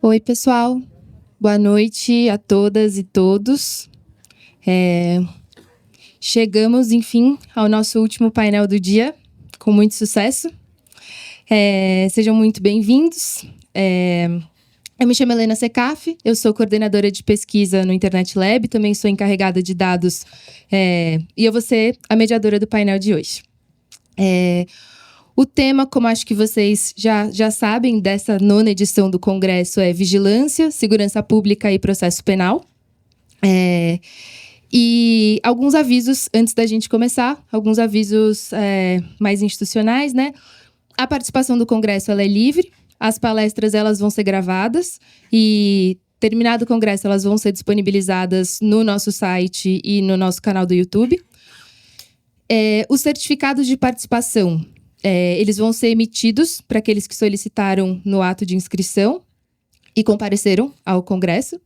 Oi, pessoal. Boa noite a todas e todos. Chegamos, enfim, ao nosso último painel do dia, com muito sucesso. Sejam muito bem-vindos. Eu me chamo Helena Secaf, eu sou coordenadora de pesquisa no Internet Lab, também sou encarregada de dados, e eu vou ser a mediadora do painel de hoje. O tema, como acho que vocês já sabem, dessa 9ª edição do Congresso é Vigilância, Segurança Pública e Processo Penal. E alguns avisos antes da gente começar, alguns avisos mais institucionais, né? A participação do Congresso ela é livre, as palestras elas vão ser gravadas e, terminado o Congresso, elas vão ser disponibilizadas no nosso site e no nosso canal do YouTube. Os certificados de participação, eles vão ser emitidos para aqueles que solicitaram no ato de inscrição e compareceram ao Congresso.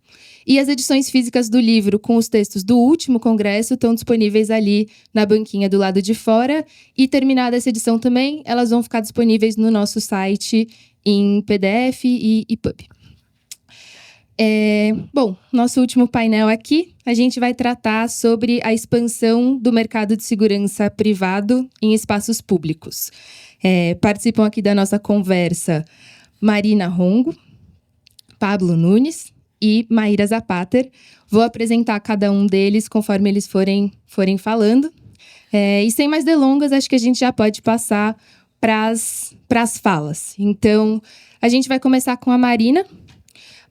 E as edições físicas do livro com os textos do último Congresso estão disponíveis ali na banquinha do lado de fora. E, terminada essa edição também, elas vão ficar disponíveis no nosso site em PDF e EPUB. Bom, nosso último painel aqui, a gente vai tratar sobre a expansão do mercado de segurança privado em espaços públicos. Participam aqui da nossa conversa Marina Rongo, Pablo Nunes e Maíra Zapater. Vou apresentar cada um deles conforme eles forem falando. E sem mais delongas, acho que a gente já pode passar para as falas. Então, a gente vai começar com a Marina.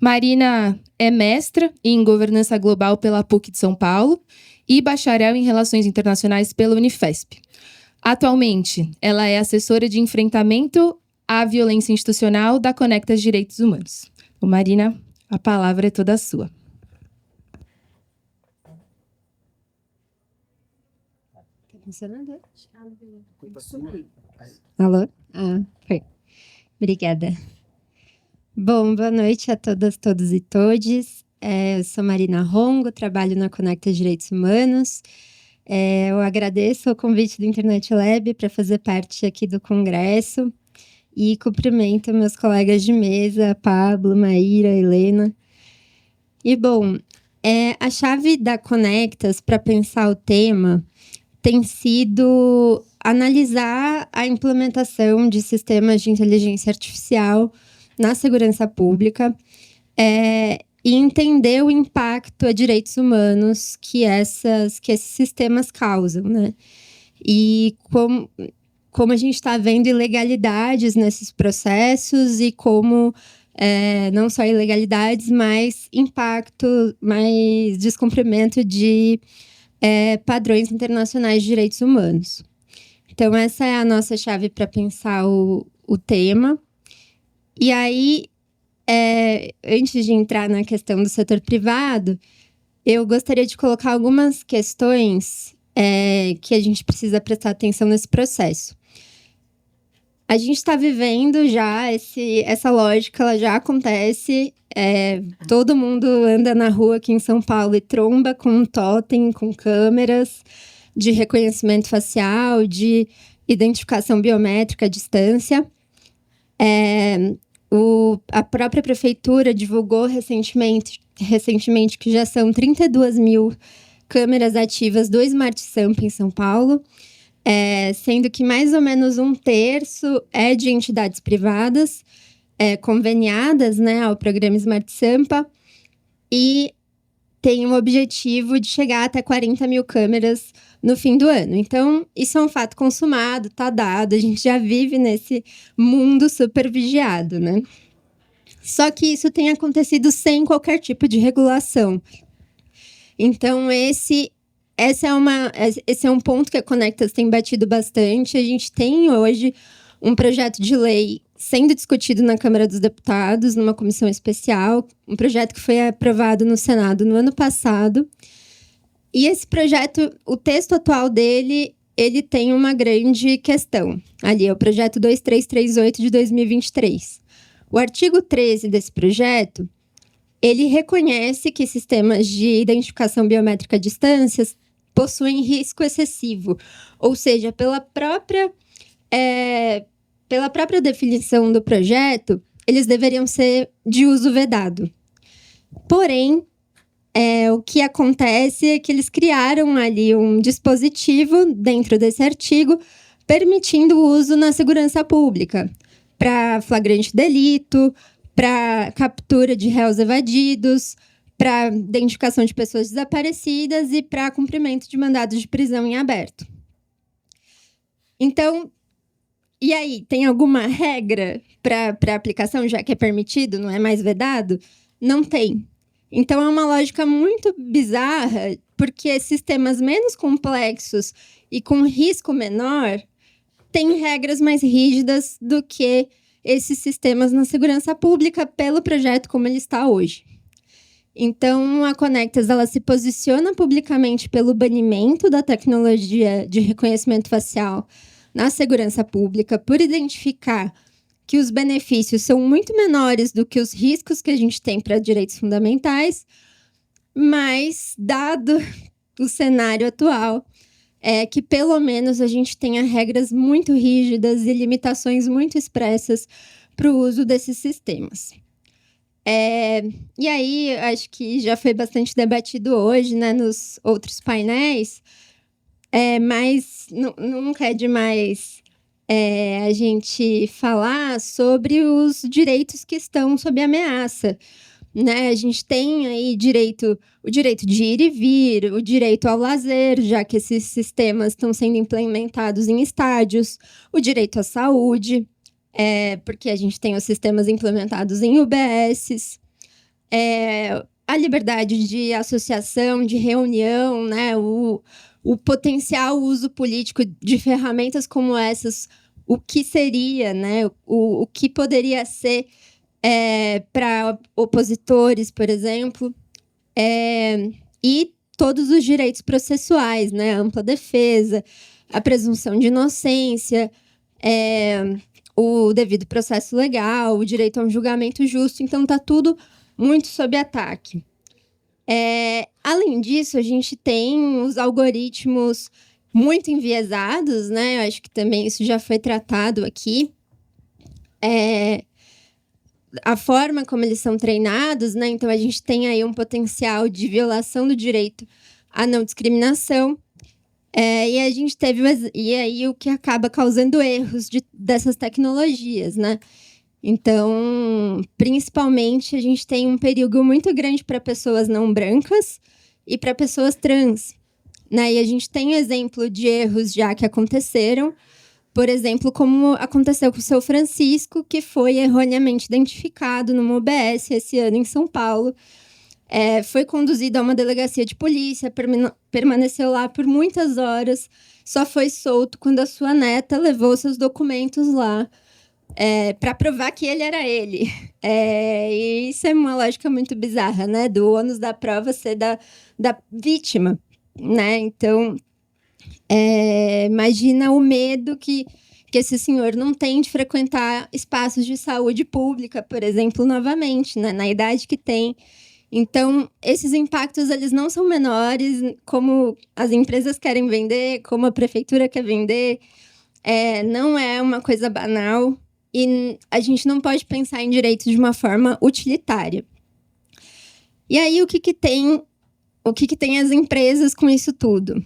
Marina é mestra em Governança Global pela PUC de São Paulo e bacharel em Relações Internacionais pela Unifesp. Atualmente, ela é assessora de enfrentamento à violência institucional da Conectas Direitos Humanos. Marina, a palavra é toda sua. Tá funcionando? Alô? Foi. Obrigada. Bom, boa noite a todas, todos e todes. Eu sou Marina Rongo, trabalho na Conectas Direitos Humanos. Eu agradeço o convite do Internet Lab para fazer parte aqui do Congresso e cumprimento meus colegas de mesa, Pablo, Maíra, Helena. E, bom, a chave da Conectas para pensar o tema tem sido analisar a implementação de sistemas de inteligência artificial na segurança pública e entender o impacto a direitos humanos que esses sistemas causam, né? E como a gente está vendo ilegalidades nesses processos e como não só ilegalidades, mas impacto, mais descumprimento de padrões internacionais de direitos humanos. Então, essa é a nossa chave para pensar o tema. E aí, antes de entrar na questão do setor privado, eu gostaria de colocar algumas questões que a gente precisa prestar atenção nesse processo. A gente está vivendo já essa lógica, ela já acontece. Todo mundo anda na rua aqui em São Paulo e tromba com um totem, com câmeras de reconhecimento facial, de identificação biométrica à distância. A própria prefeitura divulgou recentemente que já são 32 mil câmeras ativas do Smart Sampa em São Paulo, sendo que mais ou menos 1/3 é de entidades privadas conveniadas, né, ao programa Smart Sampa, e tem um objetivo de chegar até 40 mil câmeras no fim do ano. Então, isso é um fato consumado, está dado, a gente já vive nesse mundo super vigiado, né? Só que isso tem acontecido sem qualquer tipo de regulação. Então, esse é um ponto que a Conectas tem batido bastante. A gente tem hoje um projeto de lei sendo discutido na Câmara dos Deputados, numa comissão especial, um projeto que foi aprovado no Senado no ano passado. E esse projeto, o texto atual dele, ele tem uma grande questão. Ali é o projeto 2338 de 2023. O artigo 13 desse projeto, ele reconhece que sistemas de identificação biométrica à distância possuem risco excessivo. Ou seja, pela própria definição do projeto, eles deveriam ser de uso vedado. Porém, o que acontece é que eles criaram ali um dispositivo dentro desse artigo permitindo o uso na segurança pública para flagrante delito, para captura de réus evadidos, para identificação de pessoas desaparecidas e para cumprimento de mandados de prisão em aberto. Então, e aí, tem alguma regra para aplicação, já que é permitido, não é mais vedado? Não tem. Então, é uma lógica muito bizarra, porque sistemas menos complexos e com risco menor têm regras mais rígidas do que esses sistemas na segurança pública pelo projeto como ele está hoje. Então, a Conectas ela se posiciona publicamente pelo banimento da tecnologia de reconhecimento facial na segurança pública, por identificar que os benefícios são muito menores do que os riscos que a gente tem para direitos fundamentais, mas, dado o cenário atual, que pelo menos a gente tenha regras muito rígidas e limitações muito expressas para o uso desses sistemas. E aí, acho que já foi bastante debatido hoje, né, nos outros painéis, mas nunca é demais a gente falar sobre os direitos que estão sob ameaça. Né? A gente tem aí o direito de ir e vir, o direito ao lazer, já que esses sistemas estão sendo implementados em estádios, o direito à saúde, porque a gente tem os sistemas implementados em UBSs, a liberdade de associação, de reunião, né? O potencial uso político de ferramentas como essas, o que seria, né? O que poderia ser para opositores, por exemplo, e todos os direitos processuais, né? A ampla defesa, a presunção de inocência, o devido processo legal, o direito a um julgamento justo. Então, está tudo muito sob ataque. Além disso, a gente tem os algoritmos muito enviesados, né? Eu acho que também isso já foi tratado aqui. A forma como eles são treinados, né? Então, a gente tem aí um potencial de violação do direito à não discriminação. E a gente teve... E aí, o que acaba causando erros dessas tecnologias, né? Então, principalmente, a gente tem um perigo muito grande para pessoas não brancas e para pessoas trans, né? E a gente tem exemplo de erros já que aconteceram, por exemplo, como aconteceu com o seu Francisco, que foi erroneamente identificado numa UBS esse ano em São Paulo. Foi conduzido a uma delegacia de polícia, permaneceu lá por muitas horas, só foi solto quando a sua neta levou seus documentos lá para provar que ele era ele. E isso é uma lógica muito bizarra, né? Do ônus da prova ser da vítima, né? Então, imagina o medo que esse senhor não tem de frequentar espaços de saúde pública, por exemplo, novamente, né? Na idade que tem. Então, esses impactos eles não são menores, como as empresas querem vender, como a prefeitura quer vender. Não é uma coisa banal. E a gente não pode pensar em direitos de uma forma utilitária. E aí, o que tem as empresas com isso tudo?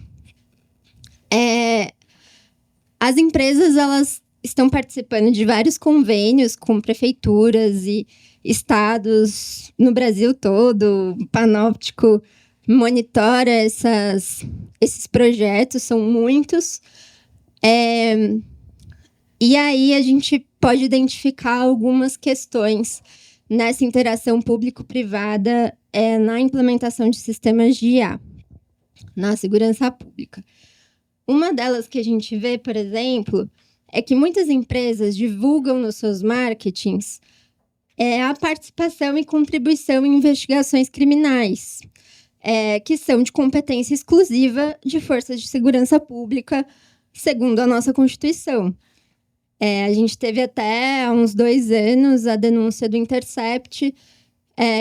As empresas elas estão participando de vários convênios com prefeituras e estados no Brasil todo. O Panóptico monitora esses projetos, são muitos. E aí a gente pode identificar algumas questões nessa interação público-privada na implementação de sistemas de IA na segurança pública. Uma delas que a gente vê, por exemplo, é que muitas empresas divulgam nos seus marketings a participação e contribuição em investigações criminais, que são de competência exclusiva de forças de segurança pública, segundo a nossa Constituição. A gente teve até há uns 2 anos a denúncia do Intercept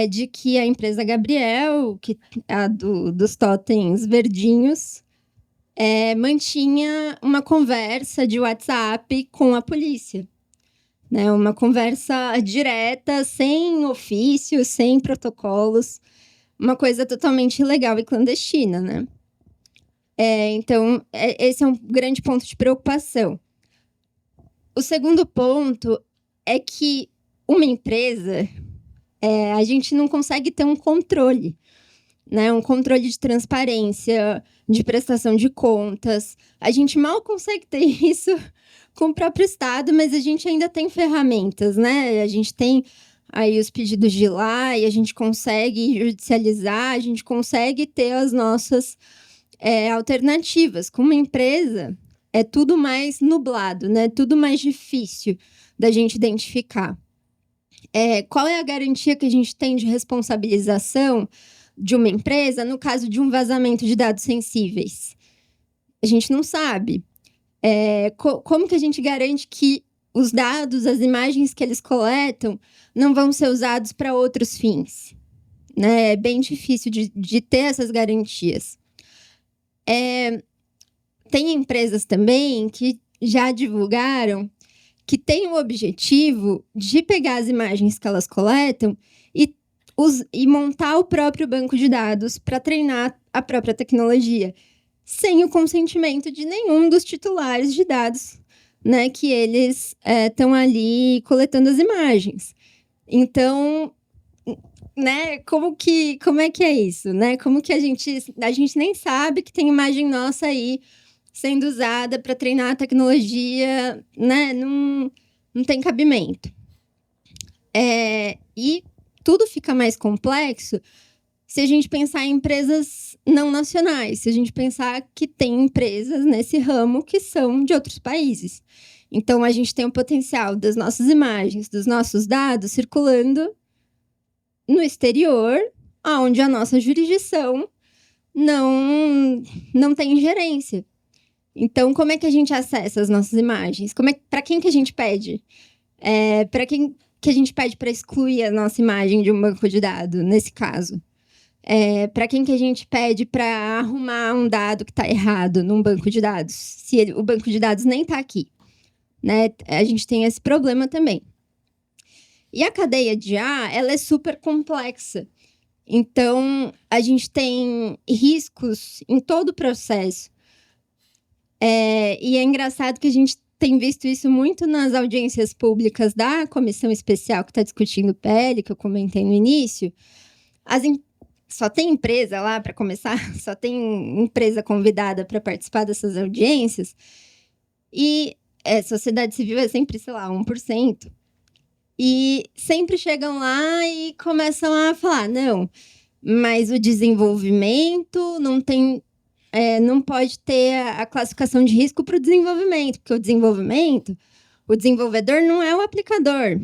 de que a empresa Gabriel, que é a dos totens verdinhos, mantinha uma conversa de WhatsApp com a polícia, né? Uma conversa direta, sem ofício, sem protocolos, uma coisa totalmente ilegal e clandestina, né? Então, esse é um grande ponto de preocupação. O segundo ponto é que uma empresa, a gente não consegue ter um controle, né? Um controle de transparência, de prestação de contas. A gente mal consegue ter isso com o próprio Estado, mas a gente ainda tem ferramentas, né? A gente tem aí os pedidos de lá e a gente consegue judicializar, a gente consegue ter as nossas alternativas. Com uma empresa, é tudo mais nublado, né? Tudo mais difícil da gente identificar. Qual é a garantia que a gente tem de responsabilização de uma empresa no caso de um vazamento de dados sensíveis? A gente não sabe. Como que a gente garante que os dados, as imagens que eles coletam, não vão ser usados para outros fins? Né? É bem difícil de ter essas garantias. Tem empresas também que já divulgaram que têm o objetivo de pegar as imagens que elas coletam e montar o próprio banco de dados para treinar a própria tecnologia, sem o consentimento de nenhum dos titulares de dados, né, que eles estão ali coletando as imagens. Então, né, como é que é isso, né? Como que a gente nem sabe que tem imagem nossa aí sendo usada para treinar a tecnologia, né? Não tem cabimento. E tudo fica mais complexo se a gente pensar em empresas não nacionais, se a gente pensar que tem empresas nesse ramo que são de outros países. Então, a gente tem o potencial das nossas imagens, dos nossos dados circulando no exterior, onde a nossa jurisdição não tem ingerência. Então, como é que a gente acessa as nossas imagens? Para quem que a gente pede? Para quem que a gente pede para excluir a nossa imagem de um banco de dados, nesse caso? Para quem que a gente pede para arrumar um dado que está errado num banco de dados, se o banco de dados nem está aqui, né? A gente tem esse problema também. E a cadeia de IA, ela é super complexa. Então, a gente tem riscos em todo o processo. E é engraçado que a gente tem visto isso muito nas audiências públicas da comissão especial que está discutindo o PL, que eu comentei no início. Só tem empresa lá, para começar, só tem empresa convidada para participar dessas audiências. E sociedade civil é sempre, sei lá, 1%. E sempre chegam lá e começam a falar, não, mas o desenvolvimento não pode ter a classificação de risco para o desenvolvimento, porque o desenvolvedor não é o aplicador,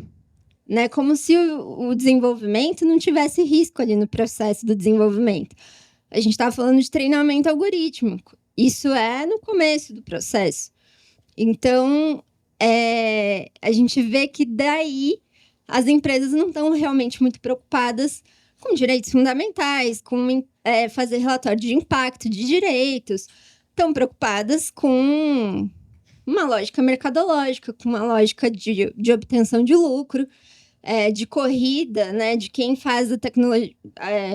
né? Como se o desenvolvimento não tivesse risco ali no processo do desenvolvimento. A gente está falando de treinamento algorítmico. Isso é no começo do processo. Então, a gente vê que daí as empresas não estão realmente muito preocupadas com direitos fundamentais, com fazer relatório de impacto de direitos. Estão preocupadas com uma lógica mercadológica, com uma lógica de obtenção de lucro, de corrida, né? De quem faz a tecnologia,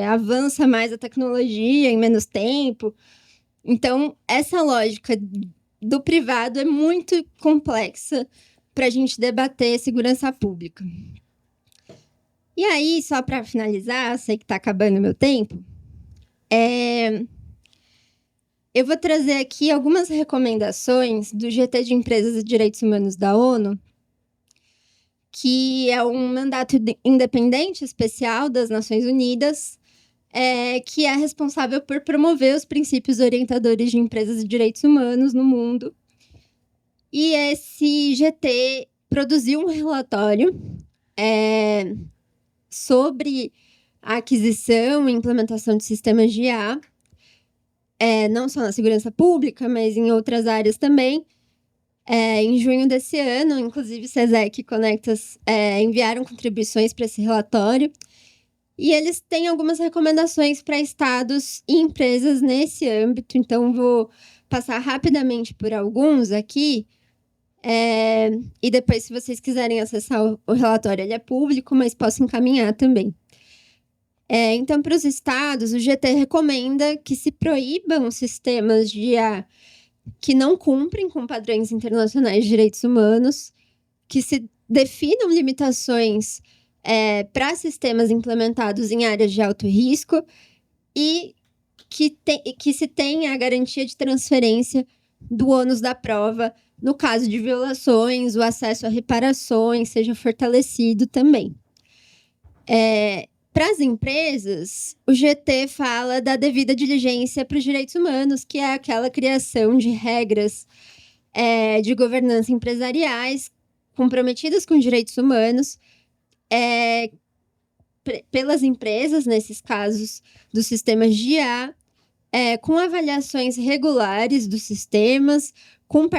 avança mais a tecnologia em menos tempo. Então, essa lógica do privado é muito complexa para a gente debater segurança pública. E aí, só para finalizar, sei que está acabando o meu tempo, eu vou trazer aqui algumas recomendações do GT de Empresas e Direitos Humanos da ONU, que é um mandato independente especial das Nações Unidas, que é responsável por promover os princípios orientadores de empresas e direitos humanos no mundo. E esse GT produziu um relatório sobre a aquisição e implementação de sistemas de IA, não só na segurança pública, mas em outras áreas também. Em junho desse ano, inclusive, SESEC e Conectas enviaram contribuições para esse relatório. E eles têm algumas recomendações para estados e empresas nesse âmbito. Então, vou passar rapidamente por alguns aqui. E depois, se vocês quiserem acessar o relatório, ele é público, mas posso encaminhar também. Então, para os estados, o GT recomenda que se proíbam sistemas de IA que não cumprem com padrões internacionais de direitos humanos, que se definam limitações para sistemas implementados em áreas de alto risco e que se tenha a garantia de transferência do ônus da prova. No caso de violações, o acesso a reparações seja fortalecido também. Para as empresas, o GT fala da devida diligência para os direitos humanos, que é aquela criação de regras de governança empresariais comprometidas com direitos humanos pelas empresas, nesses casos dos sistemas de IA, com avaliações regulares dos sistemas, com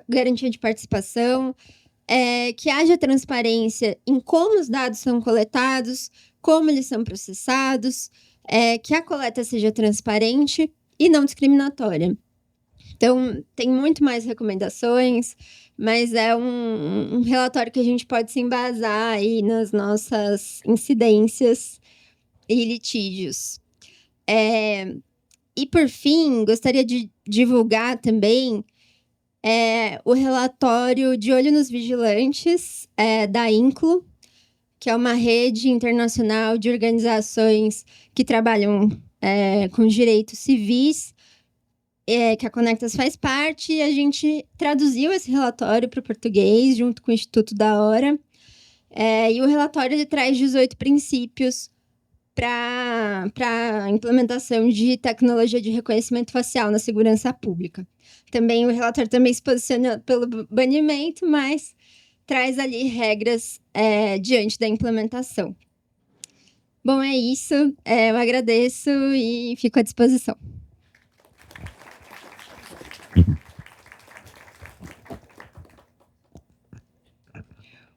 garantia de participação, que haja transparência em como os dados são coletados, como eles são processados, que a coleta seja transparente e não discriminatória. Então, tem muito mais recomendações, mas é um relatório que a gente pode se embasar aí nas nossas incidências e litígios. E, por fim, gostaria de divulgar também o relatório de Olho nos Vigilantes, da INCLO, que é uma rede internacional de organizações que trabalham com direitos civis, que a Conectas faz parte, e a gente traduziu esse relatório para o português, junto com o Instituto da Hora. E o relatório ele traz 18 princípios para a implementação de tecnologia de reconhecimento facial na segurança pública. Também o relatório também se posiciona pelo banimento, mas traz ali regras diante da implementação. Bom, é isso. Eu agradeço e fico à disposição.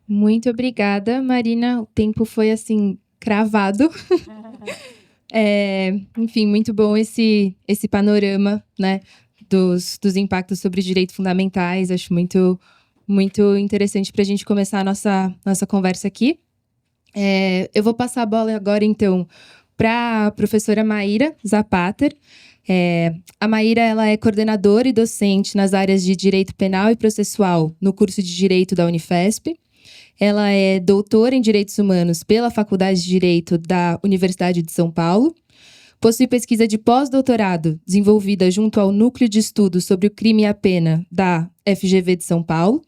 Muito obrigada, Marina. O tempo foi, assim, cravado. Enfim, muito bom esse panorama, né, dos impactos sobre direitos fundamentais. Acho muito interessante para a gente começar a nossa conversa aqui. Eu vou passar a bola agora, então, para a professora Maíra Zapater. A Maíra ela é coordenadora e docente nas áreas de Direito Penal e Processual no curso de Direito da Unifesp. Ela é doutora em Direitos Humanos pela Faculdade de Direito da Universidade de São Paulo. Possui pesquisa de pós-doutorado desenvolvida junto ao Núcleo de Estudos sobre o Crime e a Pena da FGV de São Paulo.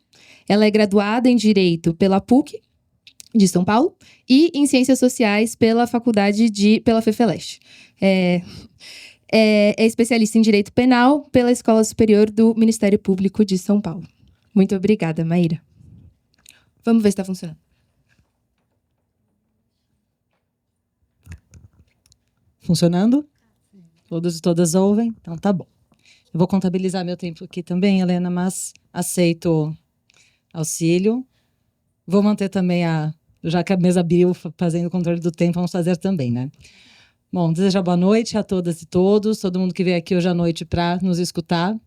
Ela é graduada em Direito pela PUC de São Paulo e em Ciências Sociais pela pela FEFELESH. É especialista em Direito Penal pela Escola Superior do Ministério Público de São Paulo. Muito obrigada, Maíra. Vamos ver se está funcionando. Funcionando? Todos e todas ouvem? Então tá bom. Eu vou contabilizar meu tempo aqui também, Helena, mas aceito auxílio. Vou manter também já que a mesa abriu fazendo o controle do tempo, vamos fazer também, né? Bom, desejar boa noite a todas e todos, todo mundo que veio aqui hoje à noite para nos escutar.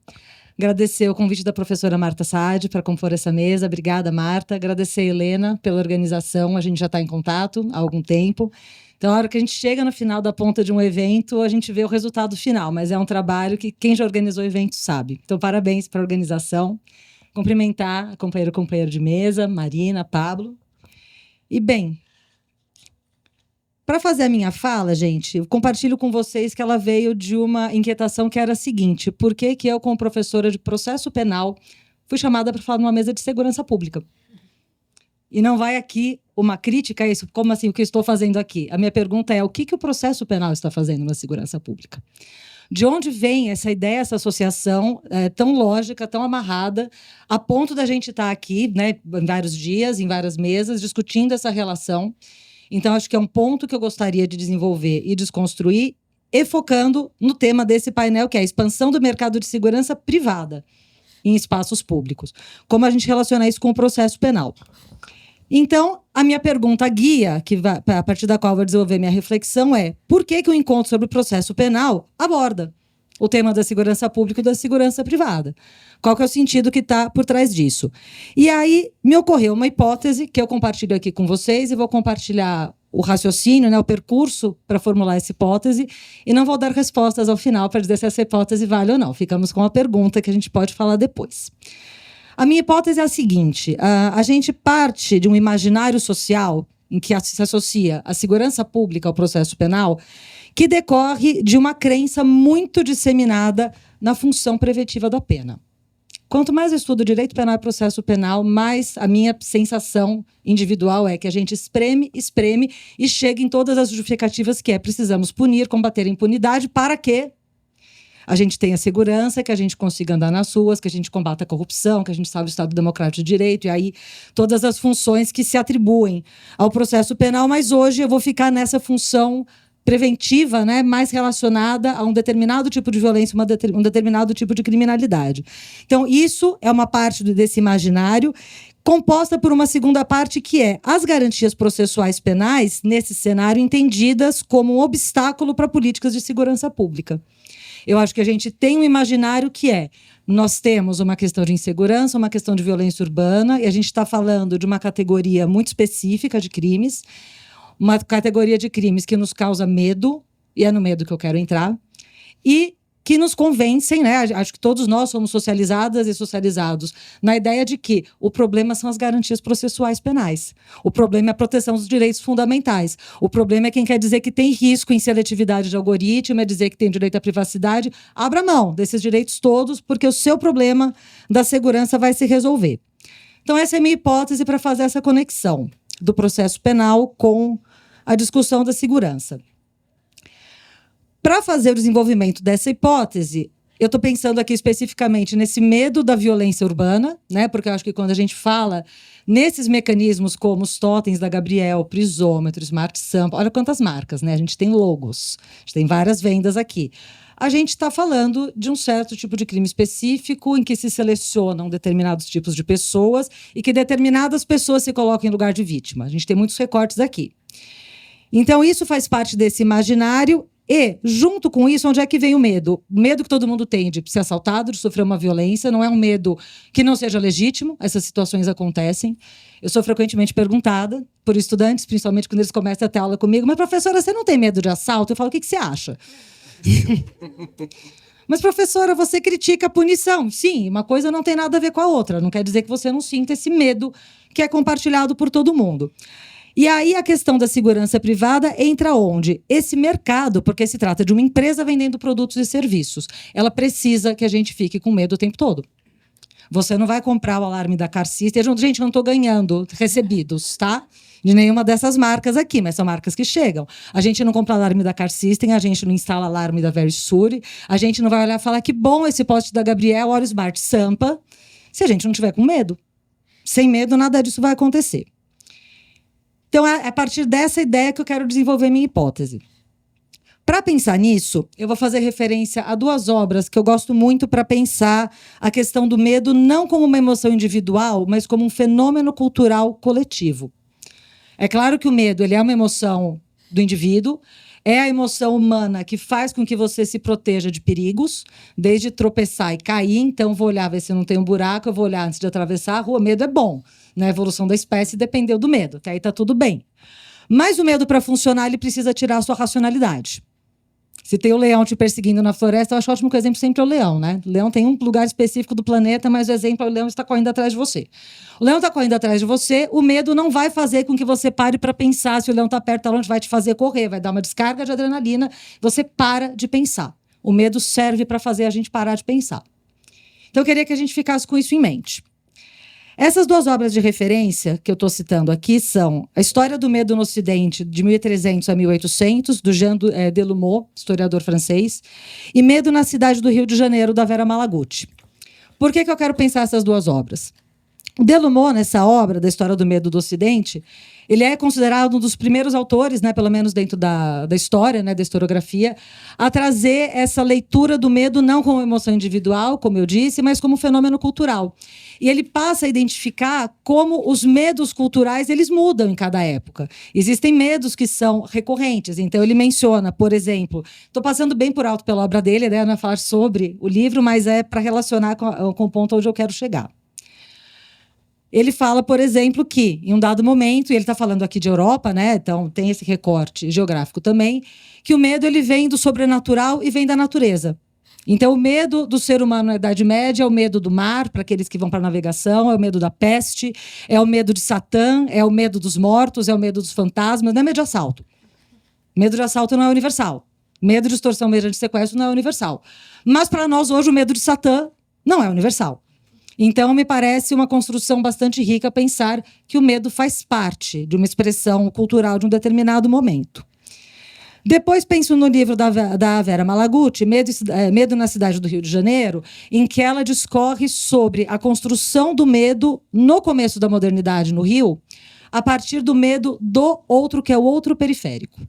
Agradecer o convite da professora Marta Saad para compor essa mesa. Obrigada, Marta. Agradecer a Helena pela organização. A gente já está em contato há algum tempo. Então, a hora que a gente chega no final da ponta de um evento, a gente vê o resultado final. Mas é um trabalho que quem já organizou o evento sabe. Então, parabéns para a organização. Cumprimentar a companheiro de mesa, Marina, Pablo. E, bem, para fazer a minha fala, gente, eu compartilho com vocês que ela veio de uma inquietação que era a seguinte: por que eu, como professora de processo penal, fui chamada para falar numa mesa de segurança pública? E não vai aqui uma crítica a isso, como assim, o que eu estou fazendo aqui? A minha pergunta é: o que o processo penal está fazendo na segurança pública? De onde vem essa ideia, essa associação tão lógica, tão amarrada, a ponto da gente estar aqui, né, em vários dias, em várias mesas, discutindo essa relação? Então, acho que é um ponto que eu gostaria de desenvolver e desconstruir, e focando no tema desse painel, que é a expansão do mercado de segurança privada em espaços públicos. Como a gente relaciona isso com o processo penal. Então, a minha pergunta guia, a partir da qual eu vou desenvolver minha reflexão, é: por que o encontro sobre o processo penal aborda o tema da segurança pública e da segurança privada. Qual que é o sentido que está por trás disso? E aí me ocorreu uma hipótese que eu compartilho aqui com vocês e vou compartilhar o raciocínio, né, o percurso para formular essa hipótese, e não vou dar respostas ao final para dizer se essa hipótese vale ou não. Ficamos com a pergunta que a gente pode falar depois. A minha hipótese é a seguinte: a gente parte de um imaginário social em que se associa a segurança pública ao processo penal, que decorre de uma crença muito disseminada na função preventiva da pena. Quanto mais eu estudo direito penal e processo penal, mais a minha sensação individual é que a gente espreme e chega em todas as justificativas que precisamos punir, combater a impunidade para que a gente tenha segurança, que a gente consiga andar nas ruas, que a gente combata a corrupção, que a gente salve o Estado Democrático de Direito, e aí todas as funções que se atribuem ao processo penal, mas hoje eu vou ficar nessa função preventiva, né, mais relacionada a um determinado tipo de violência, um determinado tipo de criminalidade. Então, isso é uma parte desse imaginário, composta por uma segunda parte que é as garantias processuais penais, nesse cenário, entendidas como um obstáculo para políticas de segurança pública. Eu acho que a gente tem um imaginário que nós temos uma questão de insegurança, uma questão de violência urbana, e a gente está falando de uma categoria muito específica de crimes, uma categoria de crimes que nos causa medo, e é no medo que eu quero entrar, e que nos convencem, né? Acho que todos nós somos socializadas e socializados na ideia de que o problema são as garantias processuais penais. O problema é a proteção dos direitos fundamentais. O problema é quem quer dizer que tem risco em seletividade de algoritmo, é dizer que tem direito à privacidade. Abra mão desses direitos todos, porque o seu problema da segurança vai se resolver. Então, essa é a minha hipótese para fazer essa conexão do processo penal com a discussão da segurança. Para fazer o desenvolvimento dessa hipótese, eu estou pensando aqui especificamente nesse medo da violência urbana, né? Porque eu acho que quando a gente fala nesses mecanismos como os totens da Gabriel, Prisômetro, Smart Sampa, olha quantas marcas, né? A gente tem logos, a gente tem várias vendas aqui. A gente está falando de um certo tipo de crime específico em que se selecionam determinados tipos de pessoas e que determinadas pessoas se colocam em lugar de vítima. A gente tem muitos recortes aqui. Então, isso faz parte desse imaginário. E, junto com isso, onde é que vem o medo? O medo que todo mundo tem de ser assaltado, de sofrer uma violência, não é um medo que não seja legítimo, essas situações acontecem. Eu sou frequentemente perguntada por estudantes, principalmente quando eles começam a ter aula comigo, mas, professora, você não tem medo de assalto? Eu falo, o que você acha? Mas, professora, você critica a punição. Sim, uma coisa não tem nada a ver com a outra. Não quer dizer que você não sinta esse medo que é compartilhado por todo mundo. E aí a questão da segurança privada entra onde? Esse mercado, porque se trata de uma empresa vendendo produtos e serviços, ela precisa que a gente fique com medo o tempo todo. Você não vai comprar o alarme da Car System. Gente, eu não estou ganhando recebidos, tá? De nenhuma dessas marcas aqui, mas são marcas que chegam. A gente não compra alarme da Car System, a gente não instala alarme da Verisure, a gente não vai olhar e falar que bom esse poste da Gabriel, olha o Smart Sampa, se a gente não tiver com medo. Sem medo, nada disso vai acontecer. Então, é a partir dessa ideia que eu quero desenvolver minha hipótese. Para pensar nisso, eu vou fazer referência a duas obras que eu gosto muito para pensar a questão do medo não como uma emoção individual, mas como um fenômeno cultural coletivo. É claro que o medo ele é uma emoção do indivíduo, é a emoção humana que faz com que você se proteja de perigos, desde tropeçar e cair. Então, vou olhar, ver se não tem um buraco, eu vou olhar antes de atravessar a rua. Medo é bom. Na evolução da espécie dependeu do medo, até aí está tudo bem. Mas o medo, para funcionar, ele precisa tirar a sua racionalidade. Se tem o leão te perseguindo na floresta, eu acho ótimo que o exemplo sempre é o leão, né? O leão tem um lugar específico do planeta, mas o exemplo é o leão está correndo atrás de você. O leão está correndo atrás de você, o medo não vai fazer com que você pare para pensar se o leão está perto, onde vai te fazer correr, vai dar uma descarga de adrenalina, você para de pensar. O medo serve para fazer a gente parar de pensar. Então, eu queria que a gente ficasse com isso em mente. Essas duas obras de referência que eu estou citando aqui são A História do Medo no Ocidente, de 1300 a 1800, do Jean Delumeau, historiador francês, e Medo na Cidade do Rio de Janeiro, da Vera Malaguti. Por que eu quero pensar essas duas obras? Delumeau, nessa obra da História do Medo do Ocidente, ele é considerado um dos primeiros autores, né, pelo menos dentro da história, né, da historiografia, a trazer essa leitura do medo não como emoção individual, como eu disse, mas como fenômeno cultural. E ele passa a identificar como os medos culturais eles mudam em cada época. Existem medos que são recorrentes. Então, ele menciona, por exemplo, estou passando bem por alto pela obra dele, né, não é falar sobre o livro, mas é para relacionar com o ponto onde eu quero chegar. Ele fala, por exemplo, que, em um dado momento, e ele está falando aqui de Europa, né, então tem esse recorte geográfico também, que o medo ele vem do sobrenatural e vem da natureza. Então, o medo do ser humano na Idade Média é o medo do mar, para aqueles que vão para a navegação, é o medo da peste, é o medo de Satã, é o medo dos mortos, é o medo dos fantasmas, não é medo de assalto. Medo de assalto não é universal. Medo de extorsão, medo de sequestro não é universal. Mas, para nós, hoje, o medo de Satã não é universal. Então, me parece uma construção bastante rica pensar que o medo faz parte de uma expressão cultural de um determinado momento. Depois penso no livro da Vera Malaguti, Medo na Cidade do Rio de Janeiro, em que ela discorre sobre a construção do medo no começo da modernidade no Rio, a partir do medo do outro, que é o outro periférico.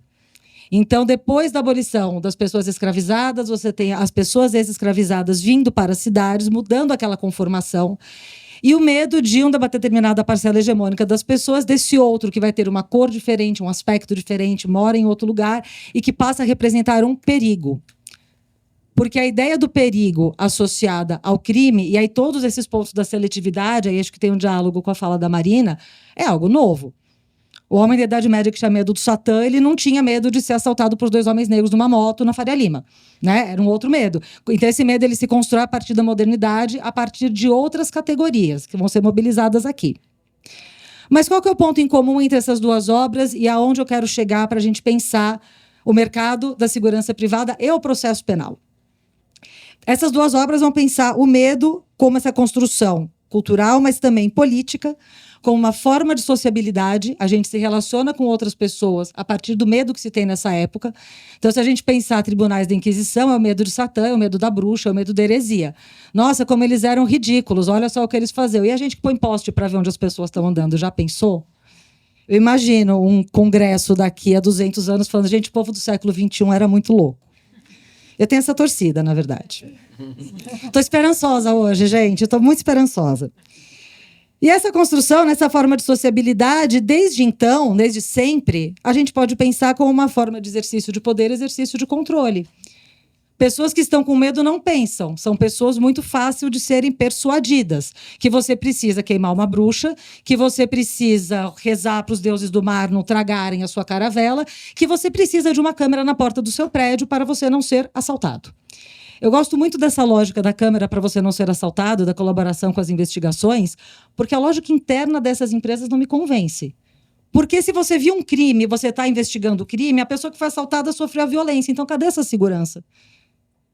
Então, depois da abolição das pessoas escravizadas, você tem as pessoas ex-escravizadas vindo para as cidades, mudando aquela conformação. E o medo de uma determinada parcela hegemônica das pessoas, desse outro que vai ter uma cor diferente, um aspecto diferente, mora em outro lugar e que passa a representar um perigo. Porque a ideia do perigo associada ao crime, e aí todos esses pontos da seletividade, aí acho que tem um diálogo com a fala da Marina, é algo novo. O homem da Idade Média que tinha medo do Satã, ele não tinha medo de ser assaltado por 2 homens negros numa moto na Faria Lima, né? Era um outro medo. Então esse medo ele se constrói a partir da modernidade, a partir de outras categorias que vão ser mobilizadas aqui. Mas qual que é o ponto em comum entre essas duas obras e aonde eu quero chegar para a gente pensar o mercado da segurança privada e o processo penal? Essas duas obras vão pensar o medo como essa construção cultural, mas também política, como uma forma de sociabilidade. A gente se relaciona com outras pessoas a partir do medo que se tem nessa época. Então, se a gente pensar tribunais da Inquisição, é o medo de Satã, é o medo da bruxa, é o medo da heresia. Nossa, como eles eram ridículos, olha só o que eles faziam. E a gente que põe poste para ver onde as pessoas estão andando, já pensou? Eu imagino um congresso daqui a 200 anos falando, gente, o povo do século XXI era muito louco. Eu tenho essa torcida, na verdade. Estou esperançosa hoje, gente. Estou muito esperançosa. E essa construção, nessa forma de sociabilidade, desde então, desde sempre, a gente pode pensar como uma forma de exercício de poder, exercício de controle. Pessoas que estão com medo não pensam. São pessoas muito fáceis de serem persuadidas. Que você precisa queimar uma bruxa, que você precisa rezar para os deuses do mar não tragarem a sua caravela, que você precisa de uma câmera na porta do seu prédio para você não ser assaltado. Eu gosto muito dessa lógica da câmera para você não ser assaltado, da colaboração com as investigações, porque a lógica interna dessas empresas não me convence. Porque se você viu um crime, você está investigando o crime, a pessoa que foi assaltada sofreu a violência. Então, cadê essa segurança?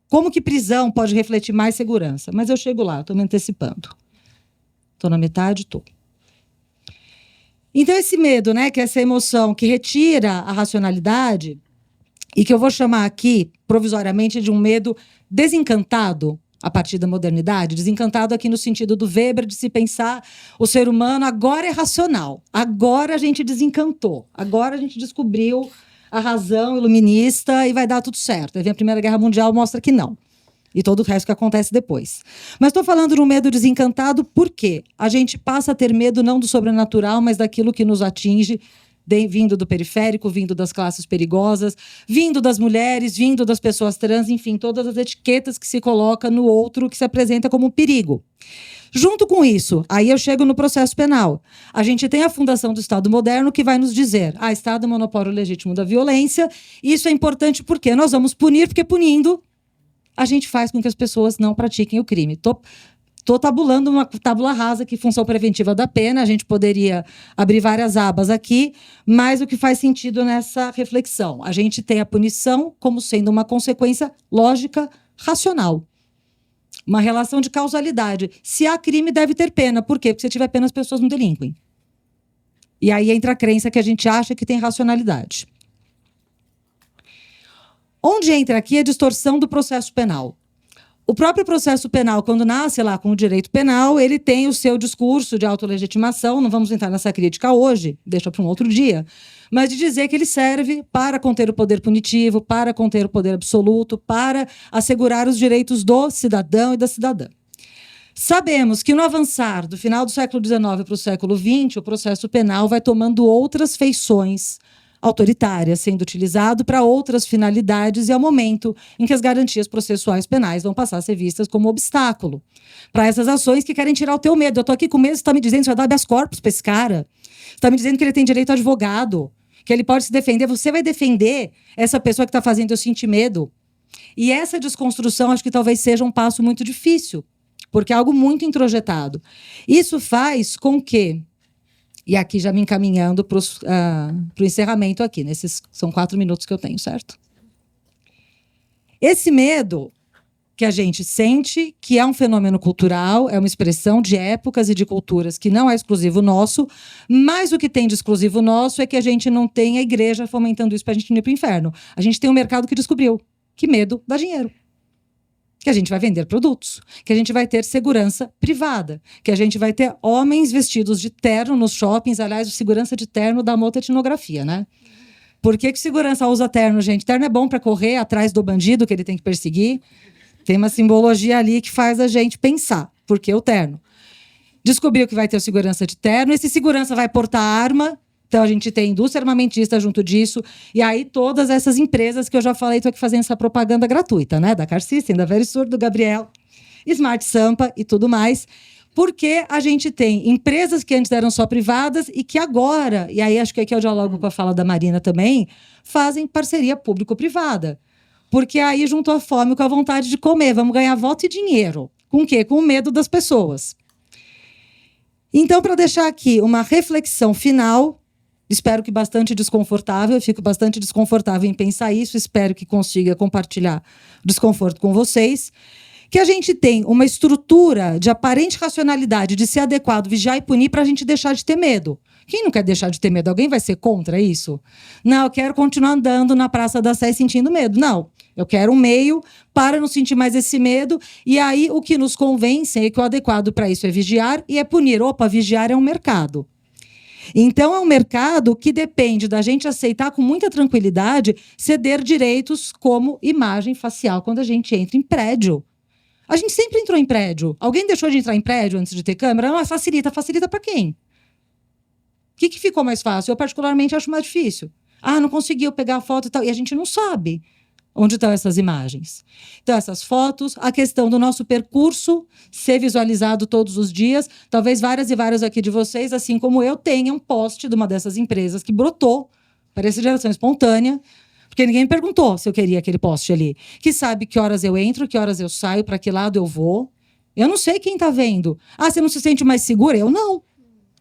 Como que prisão pode refletir mais segurança? Mas eu chego lá, estou me antecipando. Estou na metade, estou. Então, esse medo, né, que é essa emoção que retira a racionalidade, e que eu vou chamar aqui, provisoriamente, de um medo desencantado a partir da modernidade, desencantado aqui no sentido do Weber, de se pensar o ser humano agora é racional, agora a gente desencantou, agora a gente descobriu a razão iluminista e vai dar tudo certo. Aí vem a Primeira Guerra Mundial, mostra que não. E todo o resto que acontece depois. Mas estou falando de um medo desencantado porque a gente passa a ter medo não do sobrenatural, mas daquilo que nos atinge, vindo do periférico, vindo das classes perigosas, vindo das mulheres, vindo das pessoas trans, enfim, todas as etiquetas que se coloca no outro que se apresenta como um perigo. Junto com isso, aí eu chego no processo penal. A gente tem a fundação do Estado moderno que vai nos dizer, Estado é monopólio legítimo da violência, isso é importante porque nós vamos punir, porque punindo a gente faz com que as pessoas não pratiquem o crime. Estou tabulando uma tábula rasa aqui, função preventiva da pena. A gente poderia abrir várias abas aqui, mas o que faz sentido nessa reflexão? A gente tem a punição como sendo uma consequência lógica, racional. Uma relação de causalidade. Se há crime, deve ter pena. Por quê? Porque se tiver pena, as pessoas não delinquem. E aí entra a crença que a gente acha que tem racionalidade. Onde entra aqui a distorção do processo penal? o próprio processo penal, quando nasce lá com o direito penal, ele tem o seu discurso de autolegitimação, não vamos entrar nessa crítica hoje, deixa para um outro dia, mas de dizer que ele serve para conter o poder punitivo, para conter o poder absoluto, para assegurar os direitos do cidadão e da cidadã. Sabemos que no avançar do final do século XIX para o século XX, o processo penal vai tomando outras feições autoritárias, sendo utilizado para outras finalidades, e é o momento em que as garantias processuais penais vão passar a ser vistas como obstáculo para essas ações que querem tirar o teu medo. Eu estou aqui com medo, você está me dizendo que você vai dar habeas corpus para esse cara? Você está me dizendo que ele tem direito a advogado, que ele pode se defender. Você vai defender essa pessoa que está fazendo eu sentir medo? E essa desconstrução acho que talvez seja um passo muito difícil, porque é algo muito introjetado. Isso faz com que, e aqui já me encaminhando para o encerramento aqui, nesses são 4 minutos que eu tenho, certo? Esse medo que a gente sente, que é um fenômeno cultural, é uma expressão de épocas e de culturas que não é exclusivo nosso, mas o que tem de exclusivo nosso é que a gente não tem a igreja fomentando isso para a gente não ir para o inferno. A gente tem um mercado que descobriu que medo dá dinheiro. Que a gente vai vender produtos, que a gente vai ter segurança privada, que a gente vai ter homens vestidos de terno nos shoppings. Aliás, o segurança de terno dá uma outra etnografia, né? Por que segurança usa terno, gente? Terno é bom para correr atrás do bandido que ele tem que perseguir. Tem uma simbologia ali que faz a gente pensar. Por que o terno? Descobriu que vai ter segurança de terno. Esse segurança vai portar arma. Então, a gente tem indústria armamentista junto disso. E aí, todas essas empresas que eu já falei, estou aqui fazendo essa propaganda gratuita, né? Da Car System, da Verisur, do Gabriel, Smart Sampa e tudo mais. Porque a gente tem empresas que antes eram só privadas e que agora, e aí acho que aqui é o diálogo com a fala da Marina também, fazem parceria público-privada. Porque aí juntou a fome com a vontade de comer. Vamos ganhar voto e dinheiro. Com o quê? Com o medo das pessoas. Então, para deixar aqui uma reflexão final, espero que bastante desconfortável, eu fico bastante desconfortável em pensar isso, espero que consiga compartilhar o desconforto com vocês, que a gente tem uma estrutura de aparente racionalidade, de ser adequado, vigiar e punir, para a gente deixar de ter medo. Quem não quer deixar de ter medo? Alguém vai ser contra isso? Não, eu quero continuar andando na Praça da Sé sentindo medo. Não, eu quero um meio para não sentir mais esse medo, e aí o que nos convence é que o adequado para isso é vigiar e é punir. Opa, vigiar é um mercado. Então, é um mercado que depende da gente aceitar com muita tranquilidade ceder direitos como imagem facial quando a gente entra em prédio. A gente sempre entrou em prédio. Alguém deixou de entrar em prédio antes de ter câmera? Não, facilita. Facilita para quem? O que ficou mais fácil? Eu, particularmente, acho mais difícil. Ah, não conseguiu pegar a foto e tal. E a gente não sabe onde estão essas imagens. Então, essas fotos, a questão do nosso percurso ser visualizado todos os dias. Talvez várias e várias aqui de vocês, assim como eu, tenham um post de uma dessas empresas que brotou, parece geração espontânea, porque ninguém me perguntou se eu queria aquele post ali. Que sabe que horas eu entro, que horas eu saio, para que lado eu vou. Eu não sei quem está vendo. Ah, você não se sente mais segura? Eu não.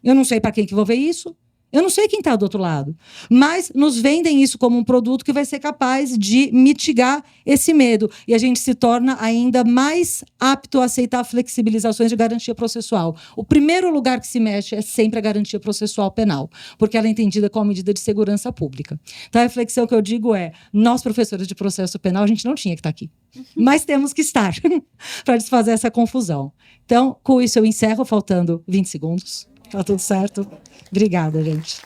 Eu não sei para quem que vou ver isso. Eu não sei quem está do outro lado, mas nos vendem isso como um produto que vai ser capaz de mitigar esse medo. E a gente se torna ainda mais apto a aceitar flexibilizações de garantia processual. O primeiro lugar que se mexe é sempre a garantia processual penal, porque ela é entendida como medida de segurança pública. Então, a reflexão que eu digo é, nós, professores de processo penal, a gente não tinha que estar aqui, mas temos que estar para desfazer essa confusão. Então, com isso eu encerro, faltando 20 segundos. Tá tudo certo? Obrigada, gente.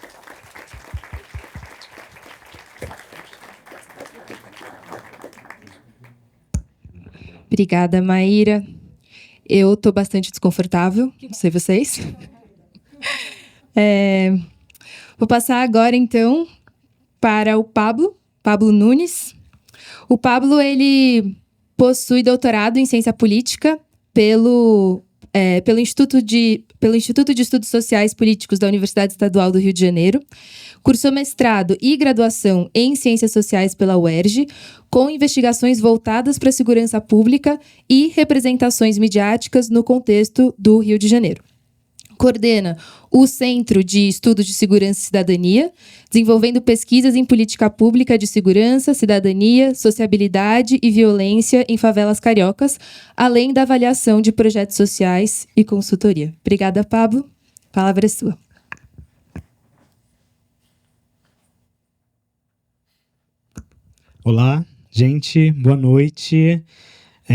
Obrigada, Maíra. Eu estou bastante desconfortável, não sei vocês. Vou passar agora, então, para o Pablo Nunes. O Pablo, ele possui doutorado em ciência política pelo Instituto de Estudos Sociais Políticos da Universidade Estadual do Rio de Janeiro. Cursou mestrado e graduação em Ciências Sociais pela UERJ, com investigações voltadas para a segurança pública e representações midiáticas no contexto do Rio de Janeiro. Coordena o Centro de Estudos de Segurança e Cidadania, desenvolvendo pesquisas em política pública de segurança, cidadania, sociabilidade e violência em favelas cariocas, além da avaliação de projetos sociais e consultoria. Obrigada, Pablo. A palavra é sua. Olá, gente. Boa noite.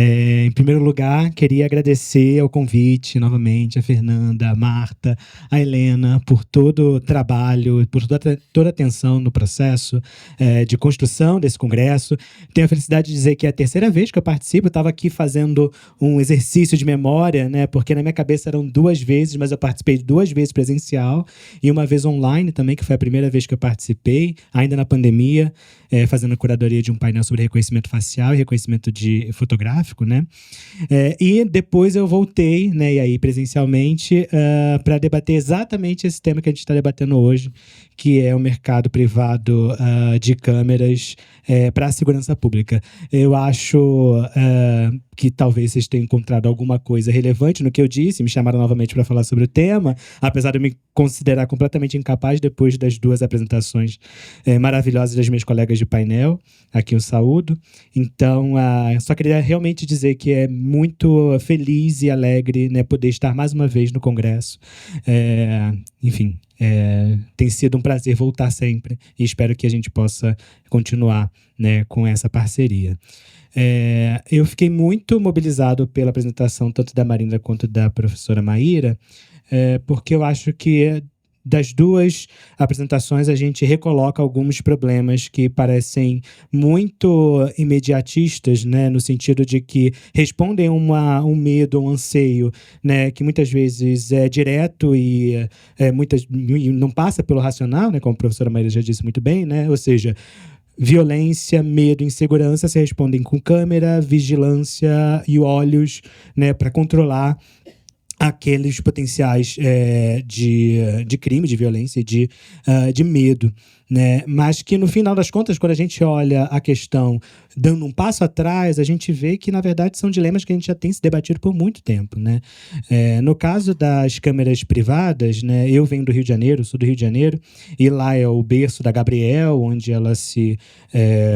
Em primeiro lugar, queria agradecer ao convite, novamente, a Fernanda, a Marta, a Helena, por todo o trabalho, por toda a atenção no processo de construção desse congresso. Tenho a felicidade de dizer que é a terceira vez que eu participo. Eu estava aqui fazendo um exercício de memória, né, porque na minha cabeça eram 2 vezes, mas eu participei 2 vezes presencial e uma vez online também, que foi a primeira vez que eu participei, ainda na pandemia, fazendo a curadoria de um painel sobre reconhecimento facial e reconhecimento fotográfico, né? E depois eu voltei, né, e aí presencialmente, para debater exatamente esse tema que a gente está debatendo hoje, que é o mercado privado de câmeras para a segurança pública. Eu acho que talvez vocês tenham encontrado alguma coisa relevante no que eu disse, me chamaram novamente para falar sobre o tema, apesar de eu me considerar completamente incapaz depois das 2 apresentações maravilhosas das minhas colegas de painel, aqui eu saúdo. Então, só queria realmente dizer que é muito feliz e alegre, né, poder estar mais uma vez no Congresso. Enfim, tem sido um prazer voltar sempre e espero que a gente possa continuar, né, com essa parceria. Eu fiquei muito mobilizado pela apresentação tanto da Marina quanto da professora Maíra, porque eu acho que das 2 apresentações a gente recoloca alguns problemas que parecem muito imediatistas, né, no sentido de que respondem a um medo, um anseio, né, que muitas vezes é direto e não passa pelo racional, né, como a professora Maíra já disse muito bem, né, ou seja, violência, medo, insegurança se respondem com câmera, vigilância e olhos, né, para controlar aqueles potenciais de crime, de violência e de medo, né? Mas que, no final das contas, quando a gente olha a questão dando um passo atrás, a gente vê que, na verdade, são dilemas que a gente já tem se debatido por muito tempo, né? No caso das câmeras privadas, né, eu venho do Rio de Janeiro, sou do Rio de Janeiro, e lá é o berço da Gabriel, onde ela se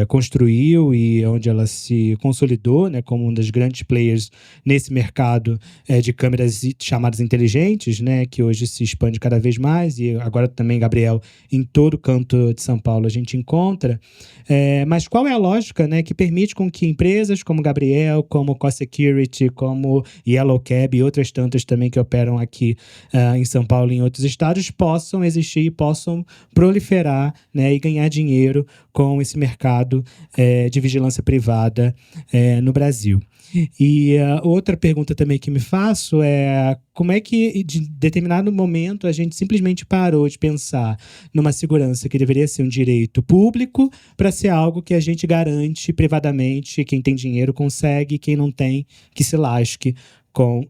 construiu e onde ela se consolidou, né, como um dos grandes players nesse mercado de câmeras chamadas inteligentes, né, que hoje se expande cada vez mais, e agora também, Gabriel, em todo canto de São Paulo a gente encontra. Mas qual é a lógica, né, que permite com que empresas como Gabriel, como CoSecurity, como Yellow Cab e outras tantas também que operam aqui em São Paulo e em outros estados possam existir e possam proliferar, né, e ganhar dinheiro com esse mercado de vigilância privada no Brasil. E outra pergunta também que me faço é como é que, de determinado momento, a gente simplesmente parou de pensar numa segurança que deveria ser um direito público para ser algo que a gente garante privadamente, quem tem dinheiro consegue, quem não tem, que se lasque com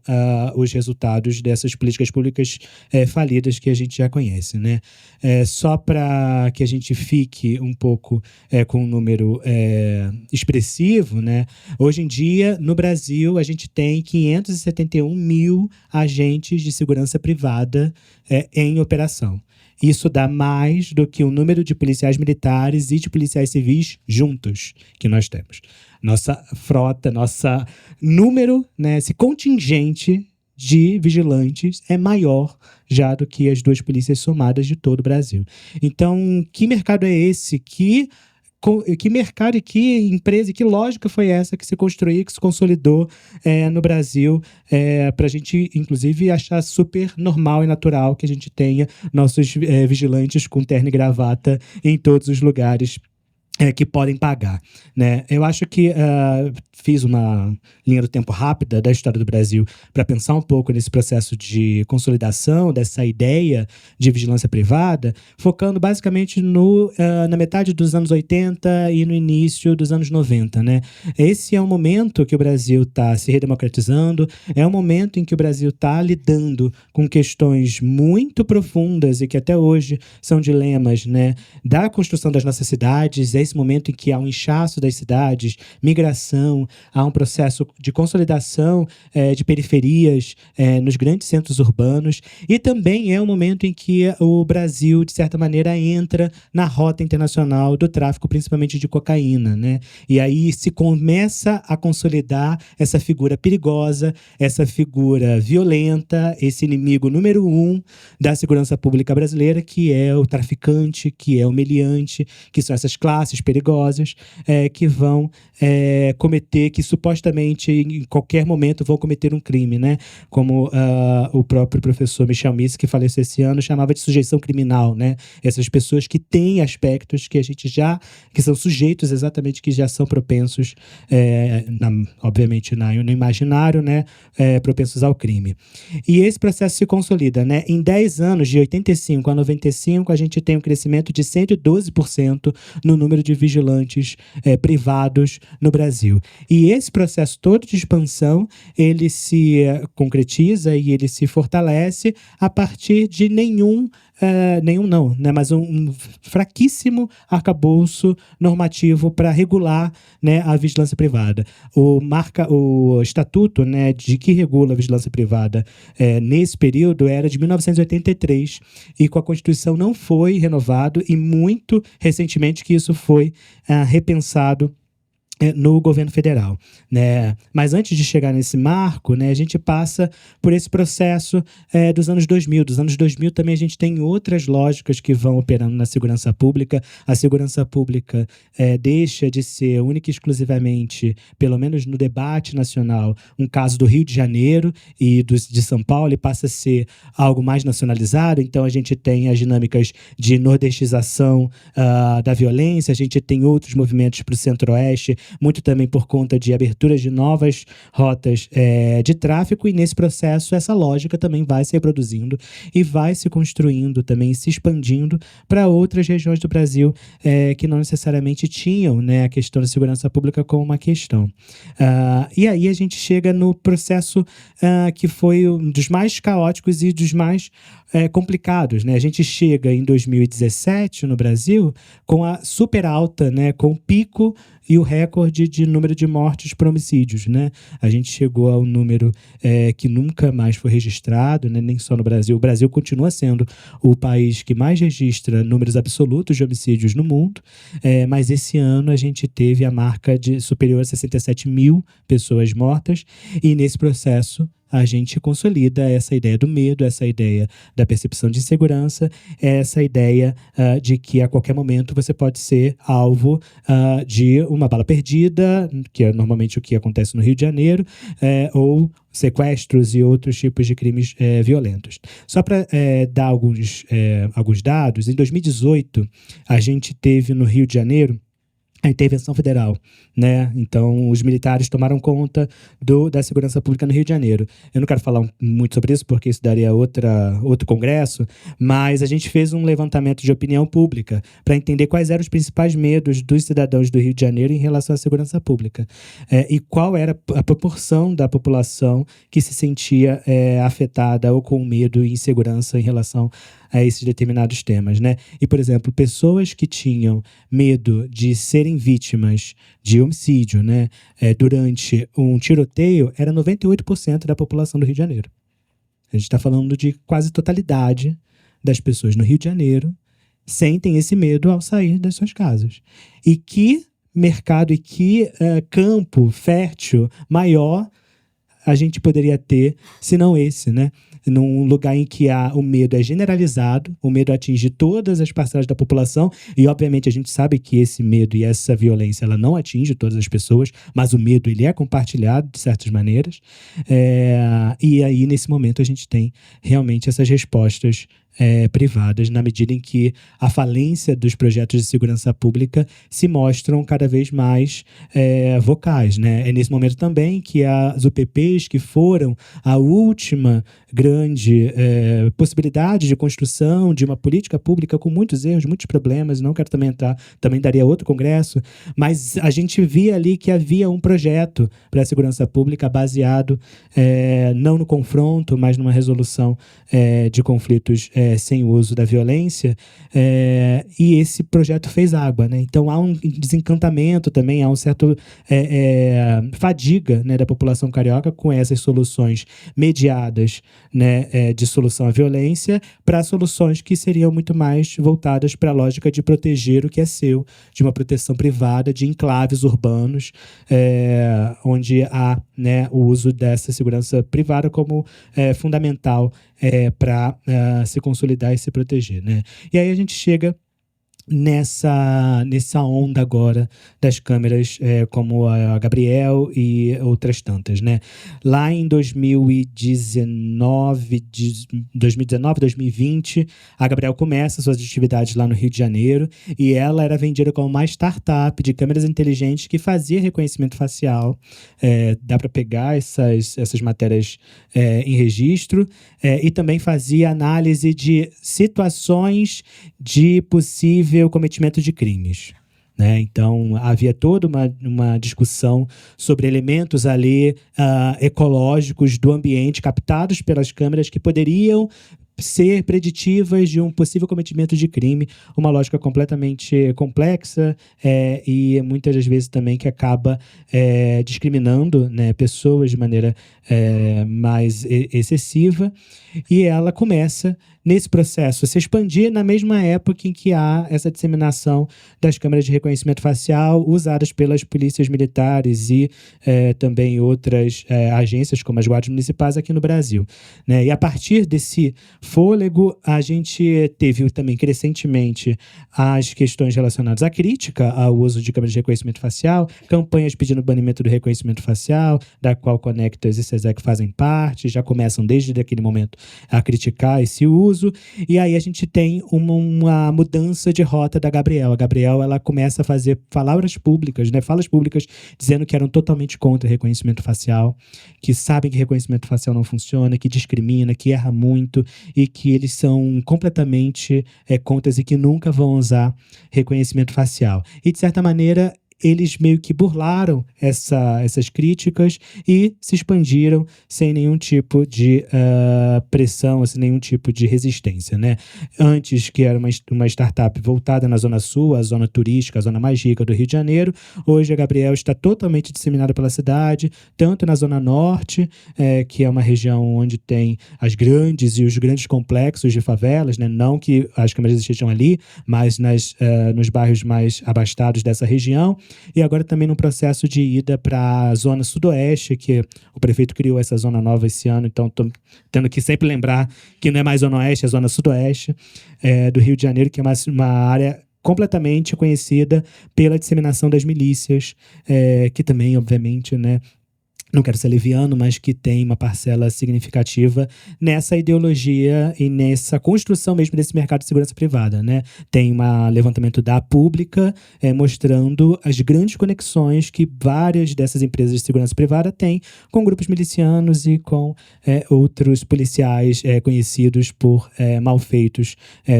os resultados dessas políticas públicas falidas que a gente já conhece, né? Só para que a gente fique um pouco com um número expressivo, né? Hoje em dia, no Brasil, a gente tem 571 mil agentes de segurança privada em operação. Isso dá mais do que o número de policiais militares e de policiais civis juntos que nós temos. Nossa frota, nosso número, né, esse contingente de vigilantes é maior já do que as 2 polícias somadas de todo o Brasil. Então, que mercado é esse? Que mercado e que empresa e que lógica foi essa que se construiu, que se consolidou no Brasil, para a gente, inclusive, achar super normal e natural que a gente tenha nossos vigilantes com terno e gravata em todos os lugares que podem pagar, né? Eu acho que fiz uma linha do tempo rápida da história do Brasil para pensar um pouco nesse processo de consolidação dessa ideia de vigilância privada, focando basicamente na metade dos anos 80 e no início dos anos 90, né? Esse é um momento que o Brasil está se redemocratizando, é um momento em que o Brasil está lidando com questões muito profundas e que até hoje são dilemas, né, da construção das nossas cidades. É esse momento em que há um inchaço das cidades, migração, há um processo de consolidação de periferias nos grandes centros urbanos, e também é um momento em que o Brasil, de certa maneira, entra na rota internacional do tráfico, principalmente de cocaína, né? E aí se começa a consolidar essa figura perigosa, essa figura violenta, esse inimigo número 1 da segurança pública brasileira, que é o traficante, que é o meliante, que são essas classes classes perigosas que vão cometer, que supostamente em qualquer momento vão cometer um crime, né? Como o próprio professor Michel Miss, que faleceu esse ano, chamava de sujeição criminal, né? Essas pessoas que têm aspectos que a gente que são sujeitos exatamente, que já são propensos, obviamente no imaginário, né? Propensos ao crime. E esse processo se consolida, né? Em 10 anos, de 85 a 95, a gente tem um crescimento de 112% no número de vigilantes privados no Brasil. E esse processo todo de expansão, ele se concretiza e ele se fortalece a partir de mas um fraquíssimo arcabouço normativo para regular, né, a vigilância privada. O estatuto, né, de que regula a vigilância privada nesse período era de 1983 e com a Constituição não foi renovado, e muito recentemente que isso foi repensado no governo federal, né? Mas antes de chegar nesse marco, né, a gente passa por esse processo dos anos 2000. Dos anos 2000 também a gente tem outras lógicas que vão operando na segurança pública. A segurança pública deixa de ser única e exclusivamente, pelo menos no debate nacional, um caso do Rio de Janeiro e de São Paulo, e passa a ser algo mais nacionalizado. Então a gente tem as dinâmicas de nordestização da violência, a gente tem outros movimentos para o centro-oeste, muito também por conta de abertura de novas rotas de tráfico, e nesse processo essa lógica também vai se reproduzindo e vai se construindo também, se expandindo para outras regiões do Brasil que não necessariamente tinham, né, a questão da segurança pública como uma questão. E aí a gente chega no processo que foi um dos mais caóticos e dos mais complicados, né? A gente chega em 2017 no Brasil com a super alta, né, com o pico e o recorde de número de mortes por homicídios, né? A gente chegou ao número que nunca mais foi registrado, né? Nem só no Brasil. O Brasil continua sendo o país que mais registra números absolutos de homicídios no mundo, mas esse ano a gente teve a marca de superior a 67 mil pessoas mortas, e nesse processo a gente consolida essa ideia do medo, essa ideia da percepção de insegurança, essa ideia de que a qualquer momento você pode ser alvo de uma bala perdida, que é normalmente o que acontece no Rio de Janeiro, ou sequestros e outros tipos de crimes violentos. Só para dar alguns dados, em 2018, a gente teve no Rio de Janeiro a intervenção federal, né? Então, os militares tomaram conta da segurança pública no Rio de Janeiro. Eu não quero falar muito sobre isso, porque isso daria outro congresso, mas a gente fez um levantamento de opinião pública para entender quais eram os principais medos dos cidadãos do Rio de Janeiro em relação à segurança pública. E qual era a proporção da população que se sentia afetada ou com medo e insegurança em relação a esses determinados temas, né? E, por exemplo, pessoas que tinham medo de serem vítimas de homicídio, né, durante um tiroteio, era 98% da população do Rio de Janeiro. A gente está falando de quase totalidade das pessoas no Rio de Janeiro sentem esse medo ao sair das suas casas. E que mercado e que campo fértil maior a gente poderia ter, se não esse, né? Num lugar em que o medo é generalizado, o medo atinge todas as parcelas da população, e obviamente a gente sabe que esse medo e essa violência ela não atinge todas as pessoas, mas o medo ele é compartilhado de certas maneiras, e aí nesse momento a gente tem realmente essas respostas privadas, na medida em que a falência dos projetos de segurança pública se mostram cada vez mais vocais, né? É nesse momento também que as UPPs, que foram a última grande possibilidade de construção de uma política pública com muitos erros, muitos problemas, não quero também entrar, também daria outro congresso, mas a gente via ali que havia um projeto para a segurança pública baseado não no confronto, mas numa resolução de conflitos sem o uso da violência, e esse projeto fez água, né? Então há um desencantamento também, há um certo fadiga, né, da população carioca com essas soluções mediadas, né, de solução à violência, para soluções que seriam muito mais voltadas para a lógica de proteger o que é seu, de uma proteção privada, de enclaves urbanos, onde há, né, o uso dessa segurança privada como fundamental para se consolidar e se proteger, né? E aí a gente chega nessa onda agora das câmeras, como a Gabriel e outras tantas, né? Lá em 2019, 2020, a Gabriel começa suas atividades lá no Rio de Janeiro e ela era vendida como uma startup de câmeras inteligentes que fazia reconhecimento facial. Dá para pegar essas matérias em registro, e também fazia análise de situações de possível cometimento de crimes, né? Então, havia toda uma discussão sobre elementos ali ecológicos do ambiente captados pelas câmeras que poderiam ser preditivas de um possível cometimento de crime, uma lógica completamente complexa, e muitas das vezes também que acaba discriminando, né, pessoas de maneira mais excessiva. E ela começa, nesse processo, a se expandir na mesma época em que há essa disseminação das câmeras de reconhecimento facial usadas pelas polícias militares e também outras agências, como as guardas municipais aqui no Brasil, né? E a partir desse fôlego, a gente teve também crescentemente as questões relacionadas à crítica ao uso de câmeras de reconhecimento facial, campanhas pedindo banimento do reconhecimento facial, da qual Conectas e SESEC fazem parte, já começam desde aquele momento a criticar esse uso, e aí a gente tem uma mudança de rota da Gabriel. A Gabriel, ela começa a fazer falas públicas, dizendo que eram totalmente contra reconhecimento facial, que sabem que reconhecimento facial não funciona, que discrimina, que erra muito, e que eles são completamente contra e que nunca vão usar reconhecimento facial. E, de certa maneira, eles meio que burlaram essas críticas e se expandiram sem nenhum tipo de pressão, sem nenhum tipo de resistência, né? Antes, que era uma startup voltada na Zona Sul, a zona turística, a zona mais rica do Rio de Janeiro, hoje a Gabriel está totalmente disseminada pela cidade, tanto na Zona Norte, que é uma região onde tem as grandes e os grandes complexos de favelas, né? Não que as câmeras estejam ali, mas nos bairros mais abastados dessa região. E agora também num processo de ida para a Zona Sudoeste, que o prefeito criou essa zona nova esse ano, então estou tendo que sempre lembrar que não é mais Zona Oeste, é Zona Sudoeste do Rio de Janeiro, que é uma área completamente conhecida pela disseminação das milícias, que também, obviamente, né, não quero ser leviano, mas que tem uma parcela significativa nessa ideologia e nessa construção mesmo desse mercado de segurança privada, né? Tem um levantamento da Pública mostrando as grandes conexões que várias dessas empresas de segurança privada têm com grupos milicianos e com outros policiais conhecidos por malfeitos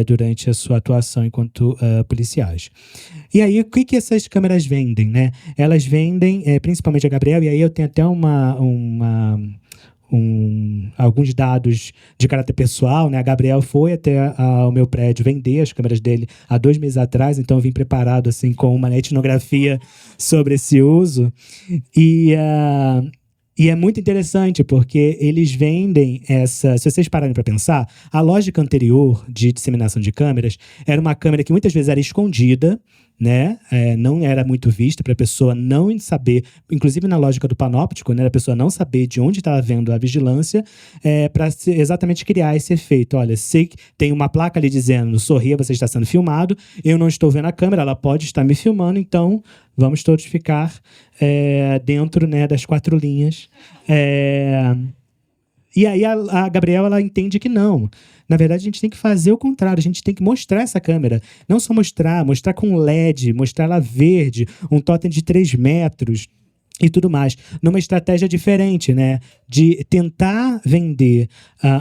durante a sua atuação enquanto policiais. E aí, o que essas câmeras vendem, né? Elas vendem, principalmente a Gabriel, e aí eu tenho até alguns dados de caráter pessoal, né? A Gabriel foi até o meu prédio vender as câmeras dele há 2 meses atrás, então eu vim preparado assim, com uma etnografia sobre esse uso. E é muito interessante porque eles vendem se vocês pararem para pensar, a lógica anterior de disseminação de câmeras era uma câmera que muitas vezes era escondida, né? Não era muito vista para a pessoa não saber, inclusive na lógica do panóptico, né? A pessoa não saber de onde estava vendo a vigilância, para exatamente criar esse efeito. Olha, sei que tem uma placa ali dizendo: sorria, você está sendo filmado, eu não estou vendo a câmera, ela pode estar me filmando, então vamos todos ficar dentro, né, das 4 linhas. E aí a Gabriel, ela entende que não. Na verdade, a gente tem que fazer o contrário. A gente tem que mostrar essa câmera. Não só mostrar com LED, mostrar ela verde, um totem de 3 metros e tudo mais. Numa estratégia diferente, né? De tentar vender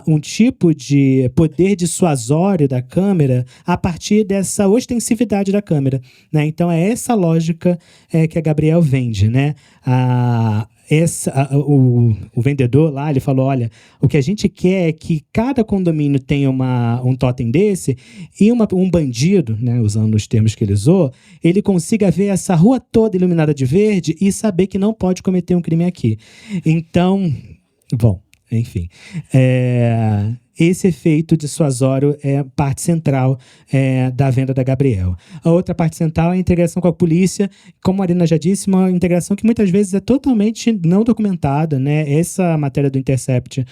um tipo de poder dissuasório da câmera a partir dessa ostensividade da câmera, né? Então, é essa lógica que a Gabriel vende, né? O vendedor lá, ele falou: olha, o que a gente quer é que cada condomínio tenha um totem desse e um bandido, né, usando os termos que ele usou, ele consiga ver essa rua toda iluminada de verde e saber que não pode cometer um crime aqui. Então, bom, enfim. esse efeito dissuasório é parte central da venda da Gabriel. A outra parte central é a integração com a polícia, como a Marina já disse, uma integração que muitas vezes é totalmente não documentada, né? Essa matéria do Intercept,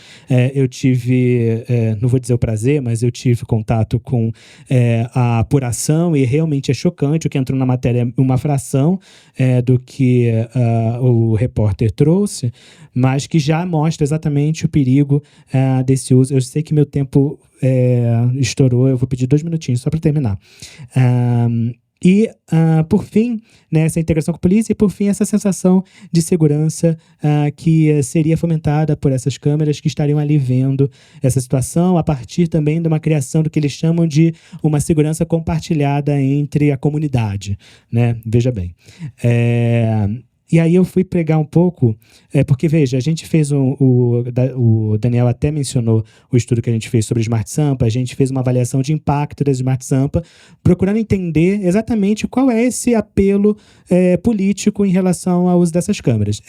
eu tive, não vou dizer o prazer, mas eu tive contato com a apuração e realmente é chocante. O que entrou na matéria é uma fração do que o repórter trouxe, mas que já mostra exatamente o perigo desse uso. Eu sei que meu tempo estourou, eu vou pedir 2 minutinhos só para terminar. Por fim, né, essa integração com a polícia e, por fim, essa sensação de segurança que seria fomentada por essas câmeras que estariam ali vendo essa situação a partir também de uma criação do que eles chamam de uma segurança compartilhada entre a comunidade, né? Veja bem. E aí eu fui pregar um pouco, porque, veja, a gente fez o Daniel até mencionou o estudo que a gente fez sobre Smart Sampa, a gente fez uma avaliação de impacto das Smart Sampa, procurando entender exatamente qual é esse apelo político em relação ao uso dessas câmeras.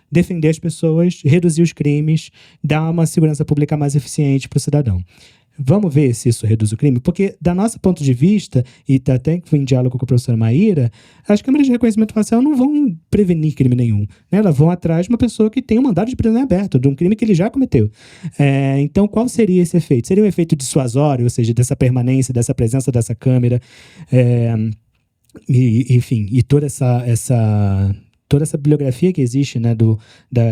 Defender as pessoas, reduzir os crimes, dar uma segurança pública mais eficiente para o cidadão. Vamos ver se isso reduz o crime? Porque, da nosso ponto de vista, e até que foi em diálogo com a professora Maíra, as câmeras de reconhecimento facial não vão prevenir crime nenhum, né? Elas vão atrás de uma pessoa que tem um mandado de prisão em aberto, de um crime que ele já cometeu. Então, qual seria esse efeito? Seria um efeito dissuasório, ou seja, dessa permanência, dessa presença dessa câmera, enfim, e toda essa bibliografia que existe, né,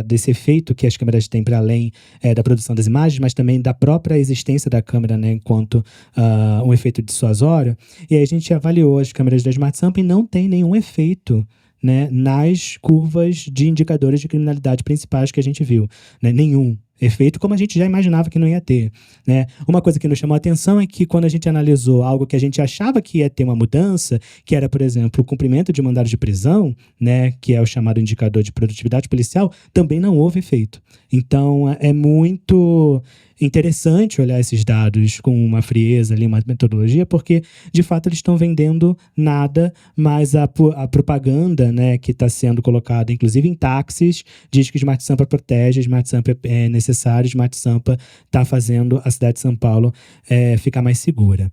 desse efeito que as câmeras têm para além da produção das imagens, mas também da própria existência da câmera, né, enquanto um efeito dissuasório. E aí a gente avaliou as câmeras da Smart Sampa e não tem nenhum efeito, né, nas curvas de indicadores de criminalidade principais que a gente viu, né, nenhum efeito, como a gente já imaginava que não ia ter, né? Uma coisa que nos chamou a atenção é que quando a gente analisou algo que a gente achava que ia ter uma mudança, que era, por exemplo, o cumprimento de mandado de prisão, né, que é o chamado indicador de produtividade policial, também não houve efeito. Então, é muito interessante olhar esses dados com uma frieza, ali, uma metodologia, porque, de fato, eles estão vendendo nada, mas a propaganda, né, que está sendo colocada, inclusive em táxis, diz que Smart Sampa protege, Smart Sampa é necessário, Smart Sampa está fazendo a cidade de São Paulo ficar mais segura.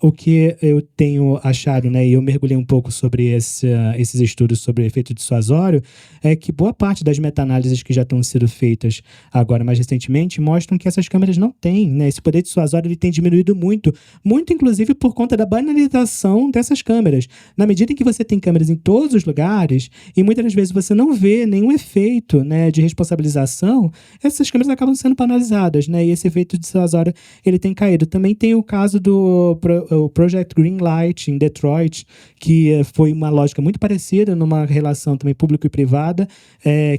O que eu tenho achado, né, e eu mergulhei um pouco sobre esses estudos sobre o efeito dissuasório, é que boa parte das meta-análises que já estão sendo feitas agora mais recentemente mostram que essas câmeras não têm, né? Esse poder dissuasório ele tem diminuído muito, muito inclusive por conta da banalização dessas câmeras. Na medida em que você tem câmeras em todos os lugares e muitas das vezes você não vê nenhum efeito, né, de responsabilização, essas câmeras acabam sendo banalizadas, né? E esse efeito dissuasório ele tem caído. Também tem o caso do Project Greenlight em Detroit, que foi uma lógica muito parecida numa relação também público e privada,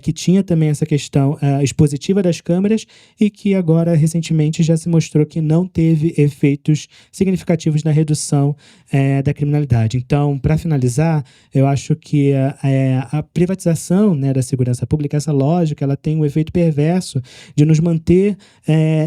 que tinha também essa questão expositiva das câmeras e que agora, recentemente, já se mostrou que não teve efeitos significativos na redução da criminalidade. Então, para finalizar, eu acho que a privatização, né, da segurança pública, essa lógica, ela tem um efeito perverso de nos manter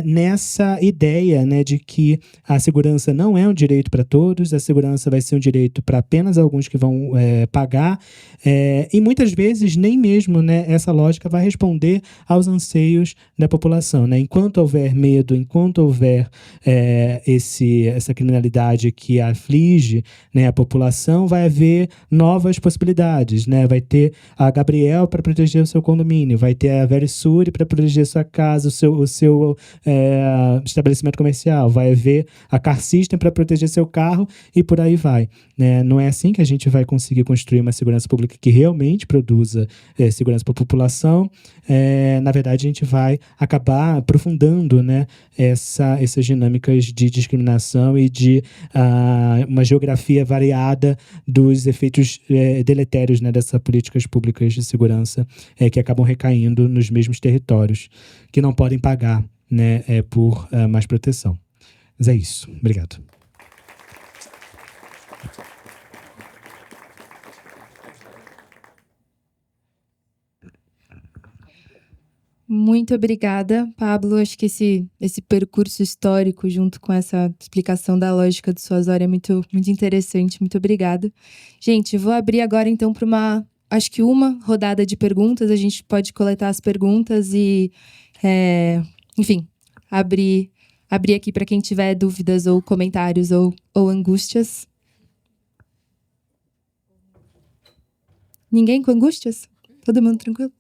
nessa ideia, né, de que a segurança não é um direito para todos, a segurança vai ser um direito para apenas alguns que vão pagar, e muitas vezes nem mesmo, né, essa lógica vai responder aos anseios da população, né? Enquanto houver medo, enquanto houver essa criminalidade que aflige, né, a população, vai haver novas possibilidades, né? Vai ter a Gabriel para proteger o seu condomínio, vai ter a Verisure para proteger sua casa, o seu estabelecimento comercial, vai haver a Car System para proteger seu carro e por aí vai, né? Não é assim que a gente vai conseguir construir uma segurança pública que realmente produza segurança para a população. Na verdade, a gente vai acabar aprofundando, né, essas dinâmicas de discriminação e de uma geografia variada dos efeitos deletérios, né, dessas políticas públicas de segurança que acabam recaindo nos mesmos territórios, que não podem pagar, né, por mais proteção. Mas é isso. Obrigado. Muito obrigada, Pablo. Acho que esse percurso histórico, junto com essa explicação da lógica do Dissuasório, é muito, muito interessante. Muito obrigada. Gente, vou abrir agora, então, para uma rodada de perguntas. A gente pode coletar as perguntas e, enfim, abrir abrir aqui para quem tiver dúvidas ou comentários ou angústias. Ninguém com angústias? Todo mundo tranquilo?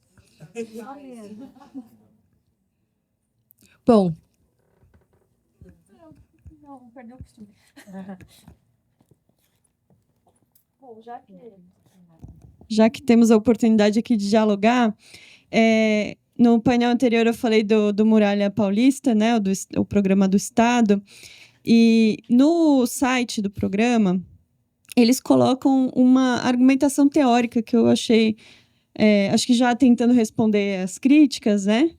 Bom. Não, perdeu o costume. Bom, já que temos a oportunidade aqui de dialogar, no painel anterior eu falei do Muralha Paulista, né, o programa do Estado, e no site do programa eles colocam uma argumentação teórica que eu achei, acho que já tentando responder as críticas, né,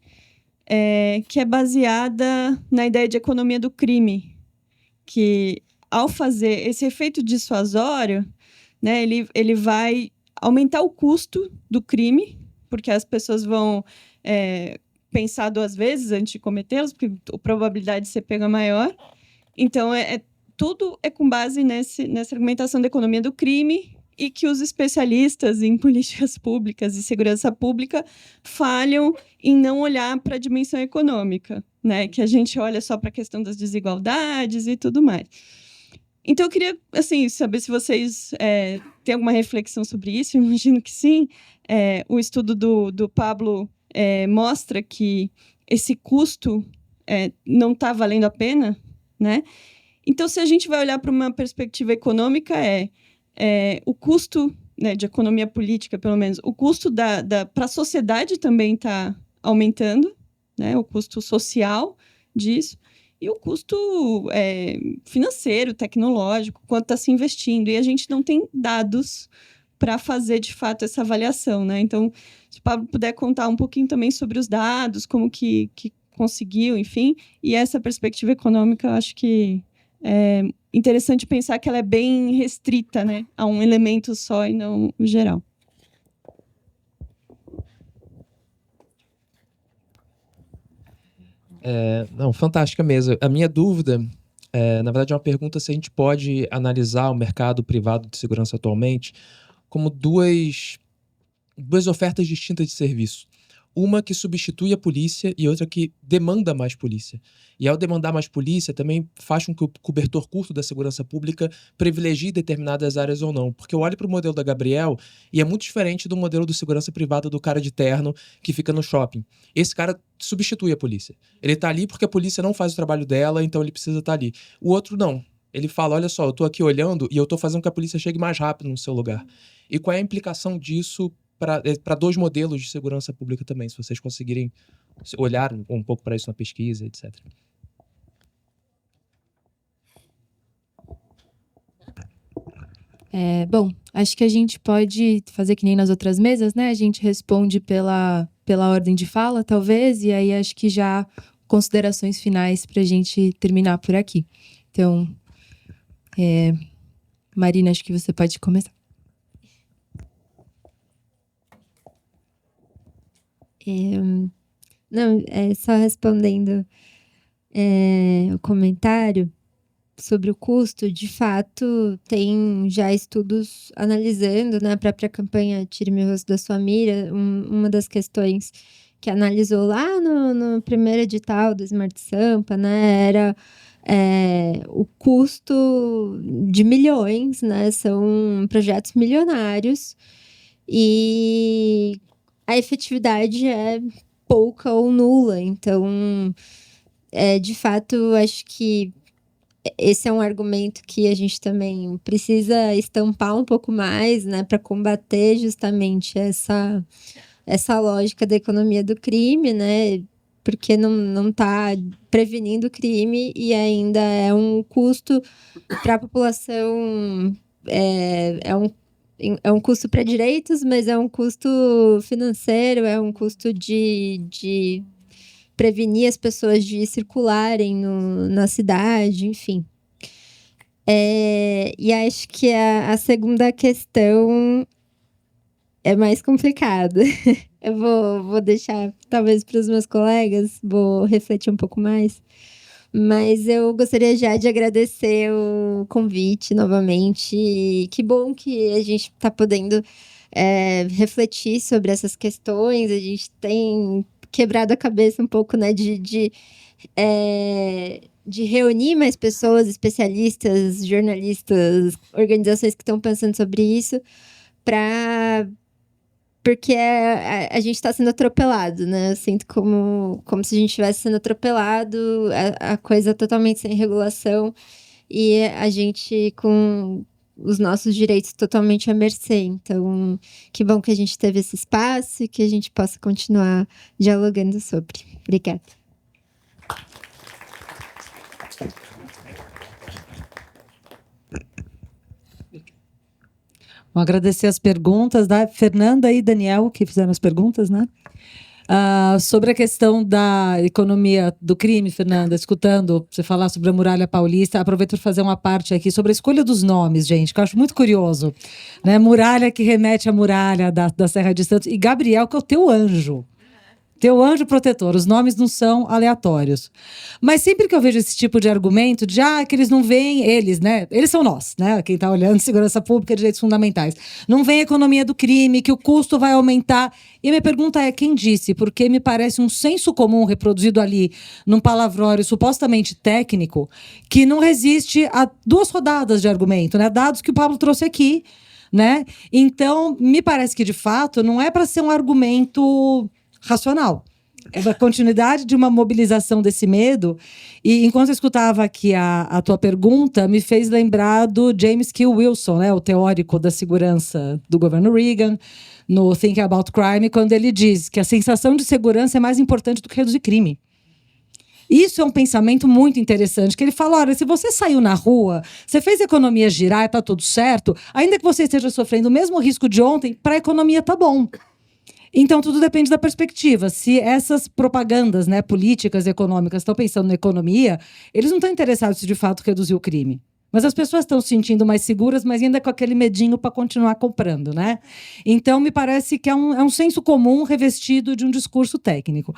que é baseada na ideia de economia do crime, que ao fazer esse efeito dissuasório, né, ele vai aumentar o custo do crime, porque as pessoas vão pensar 2 vezes antes de cometê-los, porque a probabilidade de ser pega é maior. Então, tudo é com base nessa argumentação da economia do crime e que os especialistas em políticas públicas e segurança pública falham em não olhar para a dimensão econômica, né? Que a gente olha só para a questão das desigualdades e tudo mais. Então, eu queria assim, saber se vocês têm alguma reflexão sobre isso. Eu imagino que sim. O estudo do Pablo mostra que esse custo não está valendo a pena, né? Então, se a gente vai olhar para uma perspectiva econômica, o custo, né, de economia política, pelo menos, o custo para a sociedade também está aumentando, né? O custo social disso. E o custo financeiro, tecnológico, quanto está se investindo. E a gente não tem dados para fazer, de fato, essa avaliação, né? Então, se o Pablo puder contar um pouquinho também sobre os dados, como que conseguiu, enfim. E essa perspectiva econômica, eu acho que é interessante pensar que ela é bem restrita, né, a um elemento só e não o geral. Não, fantástica mesmo. A minha dúvida, na verdade, é uma pergunta se a gente pode analisar o mercado privado de segurança atualmente como duas ofertas distintas de serviço. Uma que substitui a polícia e outra que demanda mais polícia. E ao demandar mais polícia, também faz com que o cobertor curto da segurança pública privilegie determinadas áreas ou não. Porque eu olho para o modelo da Gabriel e é muito diferente do modelo de segurança privada do cara de terno que fica no shopping. Esse cara substitui a polícia. Ele tá ali porque a polícia não faz o trabalho dela, então ele precisa estar ali. O outro não. Ele fala, olha só, eu tô aqui olhando e eu tô fazendo com que a polícia chegue mais rápido no seu lugar. E qual é a implicação disso para 2 modelos de segurança pública também, se vocês conseguirem olhar um pouco para isso na pesquisa, etc. Bom, acho que a gente pode fazer que nem nas outras mesas, né? A gente responde pela ordem de fala, talvez, e aí acho que já considerações finais para a gente terminar por aqui. Então, Marina, acho que você pode começar. Não, só respondendo o comentário sobre o custo, de fato, tem já estudos analisando, na própria campanha Tire Meu Rosto da Sua Mira, uma das questões que analisou lá no primeiro edital do Smart Sampa, né, era o custo de milhões, né, são projetos milionários, e a efetividade é pouca ou nula. Então, de fato, acho que esse é um argumento que a gente também precisa estampar um pouco mais, né, para combater justamente essa lógica da economia do crime, né, porque não está prevenindo o crime e ainda é um custo para a população, é um custo para direitos, mas é um custo financeiro, é um custo de prevenir as pessoas de circularem na cidade, enfim. E acho que a segunda questão é mais complicada. Eu vou deixar, talvez, para os meus colegas, vou refletir um pouco mais. Mas eu gostaria já de agradecer o convite novamente. E que bom que a gente está podendo refletir sobre essas questões. A gente tem quebrado a cabeça um pouco, né, de de reunir mais pessoas, especialistas, jornalistas, organizações que estão pensando sobre isso, porque a gente está sendo atropelado, né? Eu sinto como se a gente estivesse sendo atropelado, a coisa totalmente sem regulação, e a gente com os nossos direitos totalmente à mercê. Então, que bom que a gente teve esse espaço e que a gente possa continuar dialogando sobre. Obrigada. Vou agradecer as perguntas da Fernanda e Daniel, que fizeram as perguntas, né? Sobre a questão da economia do crime, Fernanda, escutando você falar sobre a Muralha Paulista, aproveito para fazer uma parte aqui sobre a escolha dos nomes, gente, que eu acho muito curioso. Né? Muralha, que remete à muralha da Serra de Santos, e Gabriel, que é o teu anjo. Teu anjo protetor, os nomes não são aleatórios. Mas sempre que eu vejo esse tipo de argumento, de que eles não veem, eles, né? Eles são nós, né? Quem está olhando segurança pública e direitos fundamentais. Não vem a economia do crime, que o custo vai aumentar. E minha pergunta é, quem disse? Porque me parece um senso comum reproduzido ali num palavrório supostamente técnico, que não resiste a 2 rodadas de argumento, né? Dados que o Pablo trouxe aqui, né? Então, me parece que, de fato, não é para ser um argumento racional. É a continuidade de uma mobilização desse medo. E enquanto eu escutava aqui a tua pergunta, me fez lembrar do James Q. Wilson, né, o teórico da segurança do governo Reagan, no Think About Crime, quando ele diz que a sensação de segurança é mais importante do que reduzir crime. Isso é um pensamento muito interessante, que ele fala, olha, se você saiu na rua, você fez a economia girar e está tudo certo, ainda que você esteja sofrendo o mesmo risco de ontem, para a economia tá bom. Então, tudo depende da perspectiva. Se essas propagandas, né, políticas, econômicas, estão pensando na economia, eles não estão interessados se de fato reduzir o crime. Mas as pessoas estão se sentindo mais seguras, mas ainda com aquele medinho para continuar comprando, né? Então, me parece que é um senso comum revestido de um discurso técnico.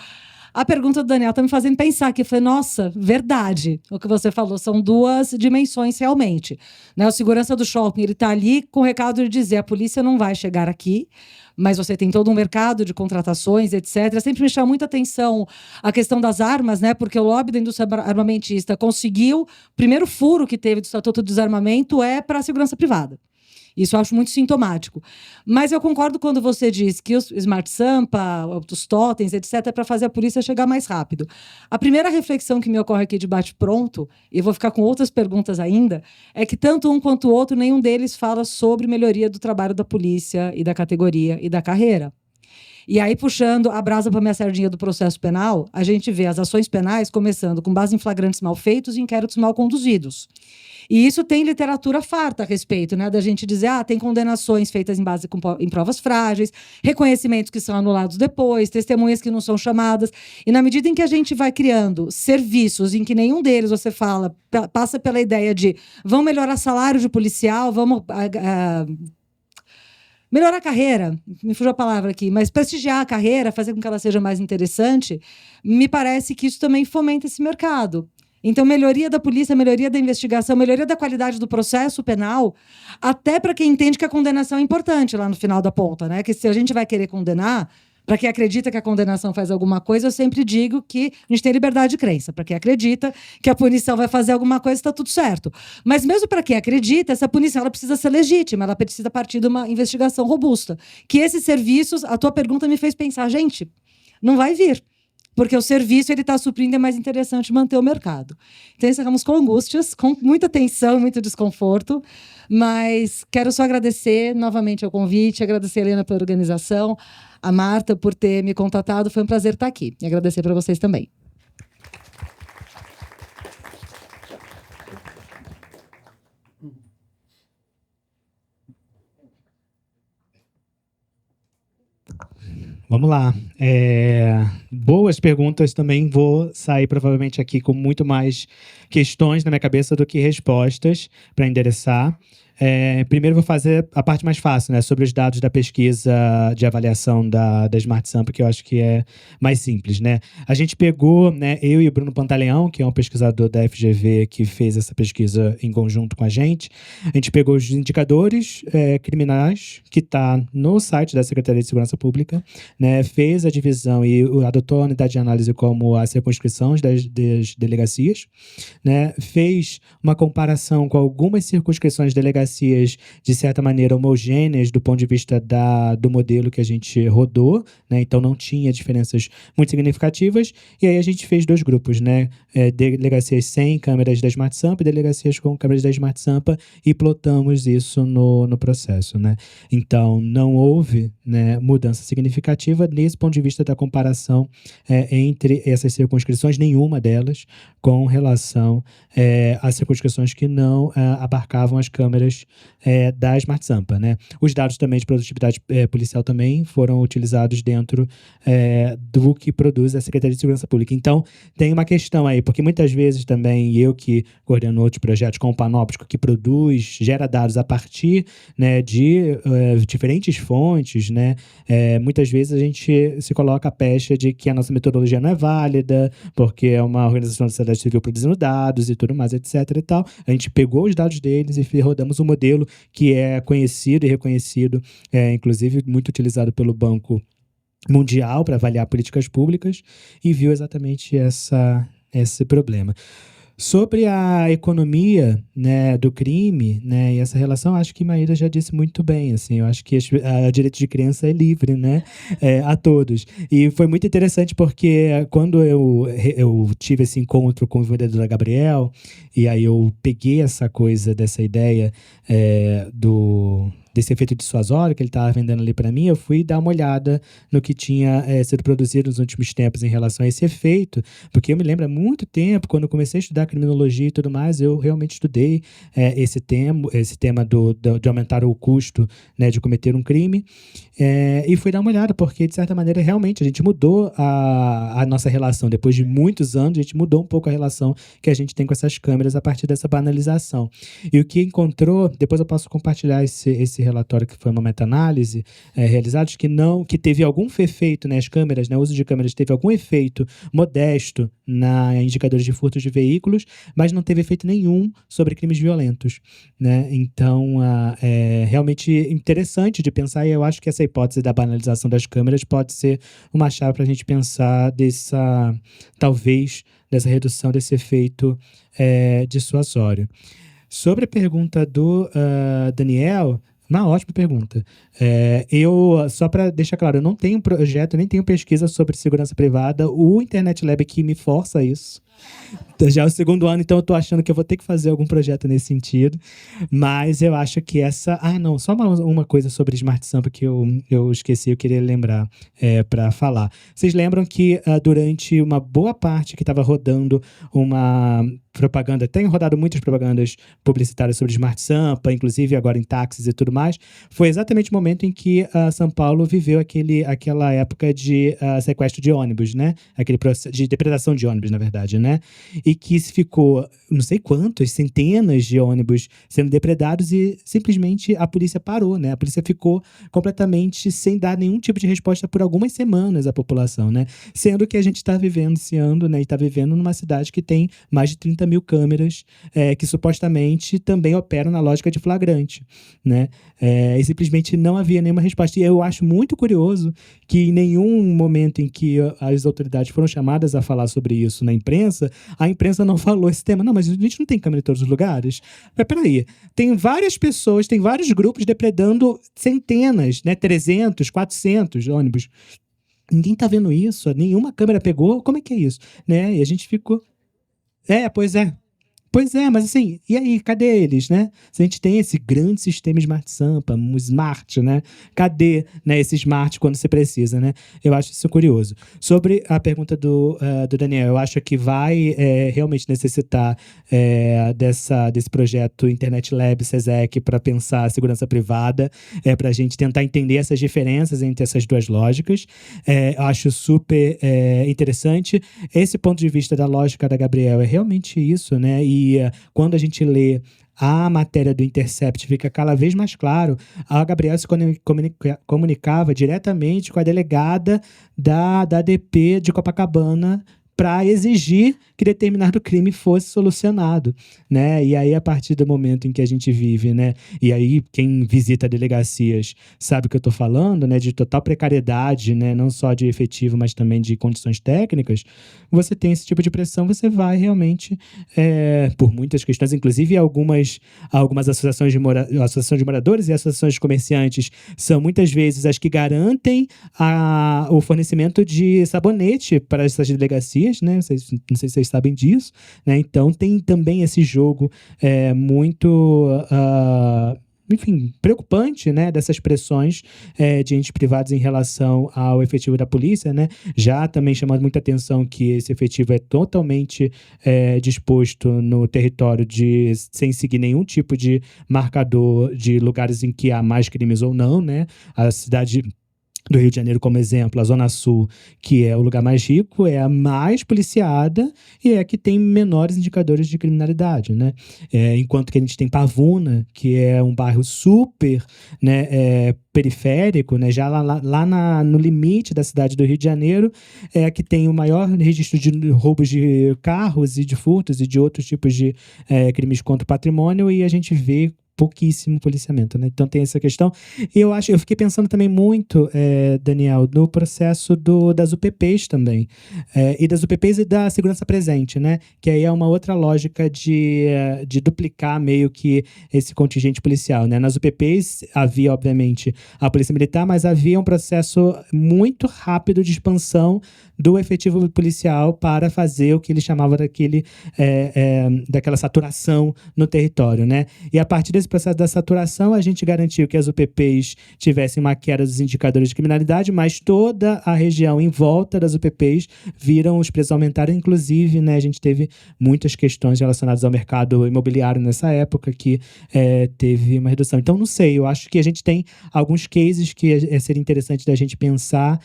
A pergunta do Daniel está me fazendo pensar que foi, nossa, verdade, o que você falou, são 2 dimensões realmente. Né? O segurança do shopping, ele está ali com o recado de dizer, a polícia não vai chegar aqui, mas você tem todo um mercado de contratações, etc. Sempre me chama muita atenção a questão das armas, né? Porque o lobby da indústria armamentista conseguiu, o primeiro furo que teve do Estatuto do Desarmamento é para a segurança privada. Isso eu acho muito sintomático. Mas eu concordo quando você diz que os Smart Sampa, os totens, etc., é para fazer a polícia chegar mais rápido. A primeira reflexão que me ocorre aqui de bate-pronto, e vou ficar com outras perguntas ainda, é que tanto um quanto o outro, nenhum deles fala sobre melhoria do trabalho da polícia e da categoria e da carreira. E aí, puxando a brasa para a minha sardinha do processo penal, a gente vê as ações penais começando com base em flagrantes mal feitos e inquéritos mal conduzidos. E isso tem literatura farta a respeito, né? Da gente dizer, tem condenações feitas em provas frágeis, reconhecimentos que são anulados depois, testemunhas que não são chamadas. E na medida em que a gente vai criando serviços em que nenhum deles, você fala, passa pela ideia de vamos melhorar salário de policial, vamos melhorar a carreira, me fugiu a palavra aqui, mas prestigiar a carreira, fazer com que ela seja mais interessante, me parece que isso também fomenta esse mercado. Então, melhoria da polícia, melhoria da investigação, melhoria da qualidade do processo penal, até para quem entende que a condenação é importante lá no final da ponta, né? Que se a gente vai querer condenar, para quem acredita que a condenação faz alguma coisa, eu sempre digo que a gente tem liberdade de crença. Para quem acredita que a punição vai fazer alguma coisa, está tudo certo. Mas mesmo para quem acredita, essa punição ela precisa ser legítima, ela precisa partir de uma investigação robusta. Que esses serviços, a tua pergunta me fez pensar, gente, não vai vir. Porque o serviço ele está suprindo, é mais interessante manter o mercado. Então, encerramos com angústias, com muita tensão, muito desconforto, mas quero só agradecer novamente ao convite, agradecer a Helena pela organização, a Marta por ter me contatado, foi um prazer estar aqui. E agradecer para vocês também. Vamos lá. Boas perguntas também. Vou sair provavelmente aqui com muito mais questões na minha cabeça do que respostas para endereçar. Primeiro vou fazer a parte mais fácil, né? Sobre os dados da pesquisa de avaliação da Smart Sampa, que eu acho que é mais simples, né? A gente pegou, né, eu e o Bruno Pantaleão, que é um pesquisador da FGV que fez essa pesquisa em conjunto com a gente pegou os indicadores criminais que está no site da Secretaria de Segurança Pública, né? Fez a divisão e adotou a unidade de análise como as circunscrições das delegacias, né? Fez uma comparação com algumas circunscrições de delegacias de certa maneira homogêneas do ponto de vista do modelo que a gente rodou, né? Então não tinha diferenças muito significativas, e aí a gente fez 2 grupos, né? Delegacias sem câmeras da Smart Sampa e delegacias com câmeras da Smart Sampa, e plotamos isso no processo, né? Então não houve, né, mudança significativa nesse ponto de vista da comparação entre essas circunscrições, nenhuma delas com relação às circunscrições que não abarcavam as câmeras da Smart Sampa, né? Os dados também de produtividade policial também foram utilizados dentro do que produz a Secretaria de Segurança Pública. Então, tem uma questão aí, porque muitas vezes também eu que coordeno outros projetos com o Panóptico, que gera dados a partir, né, de diferentes fontes, né? Muitas vezes a gente se coloca a pecha de que a nossa metodologia não é válida, porque é uma organização da sociedade civil produzindo dados e tudo mais, etc. e tal. A gente pegou os dados deles e rodamos um modelo que é conhecido e reconhecido, inclusive muito utilizado pelo Banco Mundial para avaliar políticas públicas, e viu exatamente esse problema. Sobre a economia, né, do crime, né, e essa relação, acho que Maíra já disse muito bem, assim, eu acho que a direito de criança é livre, né, a todos. E foi muito interessante porque quando eu tive esse encontro com o vendedor Gabriel, e aí eu peguei dessa ideia desse efeito dissuasório que ele estava vendendo ali para mim, eu fui dar uma olhada no que tinha sido produzido nos últimos tempos em relação a esse efeito, porque eu me lembro há muito tempo, quando eu comecei a estudar criminologia e tudo mais, eu realmente estudei esse tema de aumentar o custo, né, de cometer um crime, e fui dar uma olhada, porque de certa maneira realmente a gente mudou a nossa relação, depois de muitos anos a gente mudou um pouco a relação que a gente tem com essas câmeras a partir dessa banalização. E o que encontrou, depois eu posso compartilhar esse relatório, que foi uma meta-análise realizada, que teve algum efeito, né, as câmeras, né, o uso de câmeras teve algum efeito modesto na indicadores de furtos de veículos, mas não teve efeito nenhum sobre crimes violentos, né? Então, é realmente interessante de pensar, e eu acho que essa hipótese da banalização das câmeras pode ser uma chave para a gente pensar talvez, dessa redução desse efeito dissuasório. Sobre a pergunta do Daniel, uma ótima pergunta. Só para deixar claro, eu não tenho projeto, nem tenho pesquisa sobre segurança privada. O Internet Lab que me força isso. Já é o 2º ano, então eu tô achando que eu vou ter que fazer algum projeto nesse sentido. Mas eu acho que só uma coisa sobre Smart Sampa que eu esqueci, eu queria lembrar para falar. Vocês lembram que durante uma boa parte que estava rodando uma propaganda, tem rodado muitas propagandas publicitárias sobre Smart Sampa, inclusive agora em táxis e tudo mais, foi exatamente o momento em que São Paulo viveu aquela época de sequestro de ônibus, né? Aquele processo de depredação de ônibus, na verdade, né? E que ficou, não sei quantos, centenas de ônibus sendo depredados e simplesmente a polícia parou, né? A polícia ficou completamente sem dar nenhum tipo de resposta por algumas semanas à população, né? Sendo que a gente está vivenciando, né? E está vivendo numa cidade que tem mais de 30 mil câmeras que supostamente também operam na lógica de flagrante, né? E simplesmente não havia nenhuma resposta. E eu acho muito curioso que em nenhum momento em que as autoridades foram chamadas a falar sobre isso na imprensa, a imprensa não falou esse tema. Não, mas a gente não tem câmera em todos os lugares. Mas peraí, tem várias pessoas, tem vários grupos depredando centenas, né? 300, 400 ônibus. Ninguém tá vendo isso, nenhuma câmera pegou. Como é que é isso? Né? E a gente ficou... Pois é. Pois é, mas assim, e aí, cadê eles, né? Se a gente tem esse grande sistema Smart Sampa, um Smart, né? Cadê, né, esse Smart quando você precisa, né? Eu acho isso curioso. Sobre a pergunta do Daniel, eu acho que vai realmente necessitar desse projeto Internet Lab, SESEC, para pensar a segurança privada, para a gente tentar entender essas diferenças entre essas duas lógicas. Eu acho super interessante. Esse ponto de vista da lógica da Gabriel é realmente isso, né? E e quando a gente lê a matéria do Intercept, fica cada vez mais claro, a Gabriela se comunicava diretamente com a delegada da ADP de Copacabana para exigir que determinado crime fosse solucionado, né? E aí, a partir do momento em que a gente vive, né? E aí, quem visita delegacias sabe o que eu estou falando, né? De total precariedade, né? Não só de efetivo, mas também de condições técnicas. Você tem esse tipo de pressão, você vai realmente, por muitas questões, inclusive algumas associações de moradores e associações de comerciantes são muitas vezes as que garantem o fornecimento de sabonete para essas delegacias, né? Não sei se vocês sabem disso, né? Então tem também esse jogo muito, enfim, preocupante, né? Dessas pressões de entes privados em relação ao efetivo da polícia, né? Já também chamando muita atenção que esse efetivo é totalmente disposto no território sem seguir nenhum tipo de marcador de lugares em que há mais crimes ou não, né? A cidade do Rio de Janeiro, como exemplo, a Zona Sul, que é o lugar mais rico, é a mais policiada e é a que tem menores indicadores de criminalidade, né? Enquanto que a gente tem Pavuna, que é um bairro super, né, periférico, né, já lá no limite da cidade do Rio de Janeiro, é a que tem o maior registro de roubos de carros e de furtos e de outros tipos de crimes contra o patrimônio, e a gente vê pouquíssimo policiamento, né? Então tem essa questão. E eu fiquei pensando também muito, Daniel, no processo das UPPs também. E das UPPs e da segurança presente, né? Que aí é uma outra lógica de duplicar meio que esse contingente policial, né? Nas UPPs havia, obviamente, a Polícia Militar, mas havia um processo muito rápido de expansão do efetivo policial para fazer o que ele chamava daquela saturação no território, né? E a partir desse processo da saturação, a gente garantiu que as UPPs tivessem uma queda dos indicadores de criminalidade, mas toda a região em volta das UPPs viram os preços aumentarem. Inclusive, né, a gente teve muitas questões relacionadas ao mercado imobiliário nessa época que teve uma redução. Então, não sei, eu acho que a gente tem alguns cases que seria interessante da gente pensar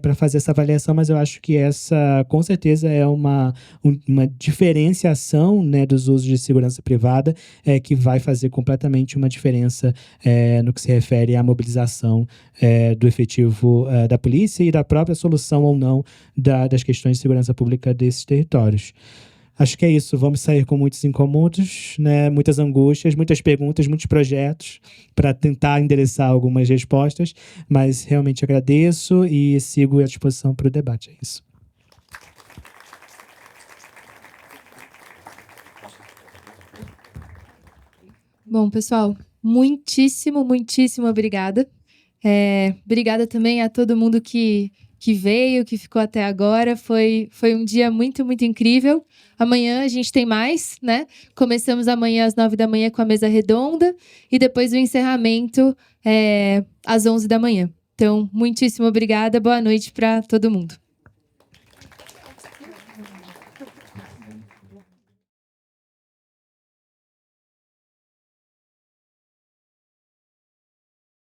para fazer essa avaliação, mas eu acho que essa, com certeza, é uma diferenciação, né, dos usos de segurança privada que vai fazer completamente uma diferença no que se refere à mobilização do efetivo da polícia e da própria solução ou não das questões de segurança pública desses territórios. Acho que é isso. Vamos sair com muitos incômodos, né? Muitas angústias, muitas perguntas, muitos projetos para tentar endereçar algumas respostas, mas realmente agradeço e sigo à disposição para o debate. É isso. Bom, pessoal, muitíssimo obrigada. Obrigada também a todo mundo que veio, que ficou até agora. Foi um dia muito incrível. Amanhã a gente tem mais, né? Começamos amanhã às 9 da manhã com a mesa redonda e depois o encerramento às 11 da manhã. Então, muitíssimo obrigada. Boa noite para todo mundo.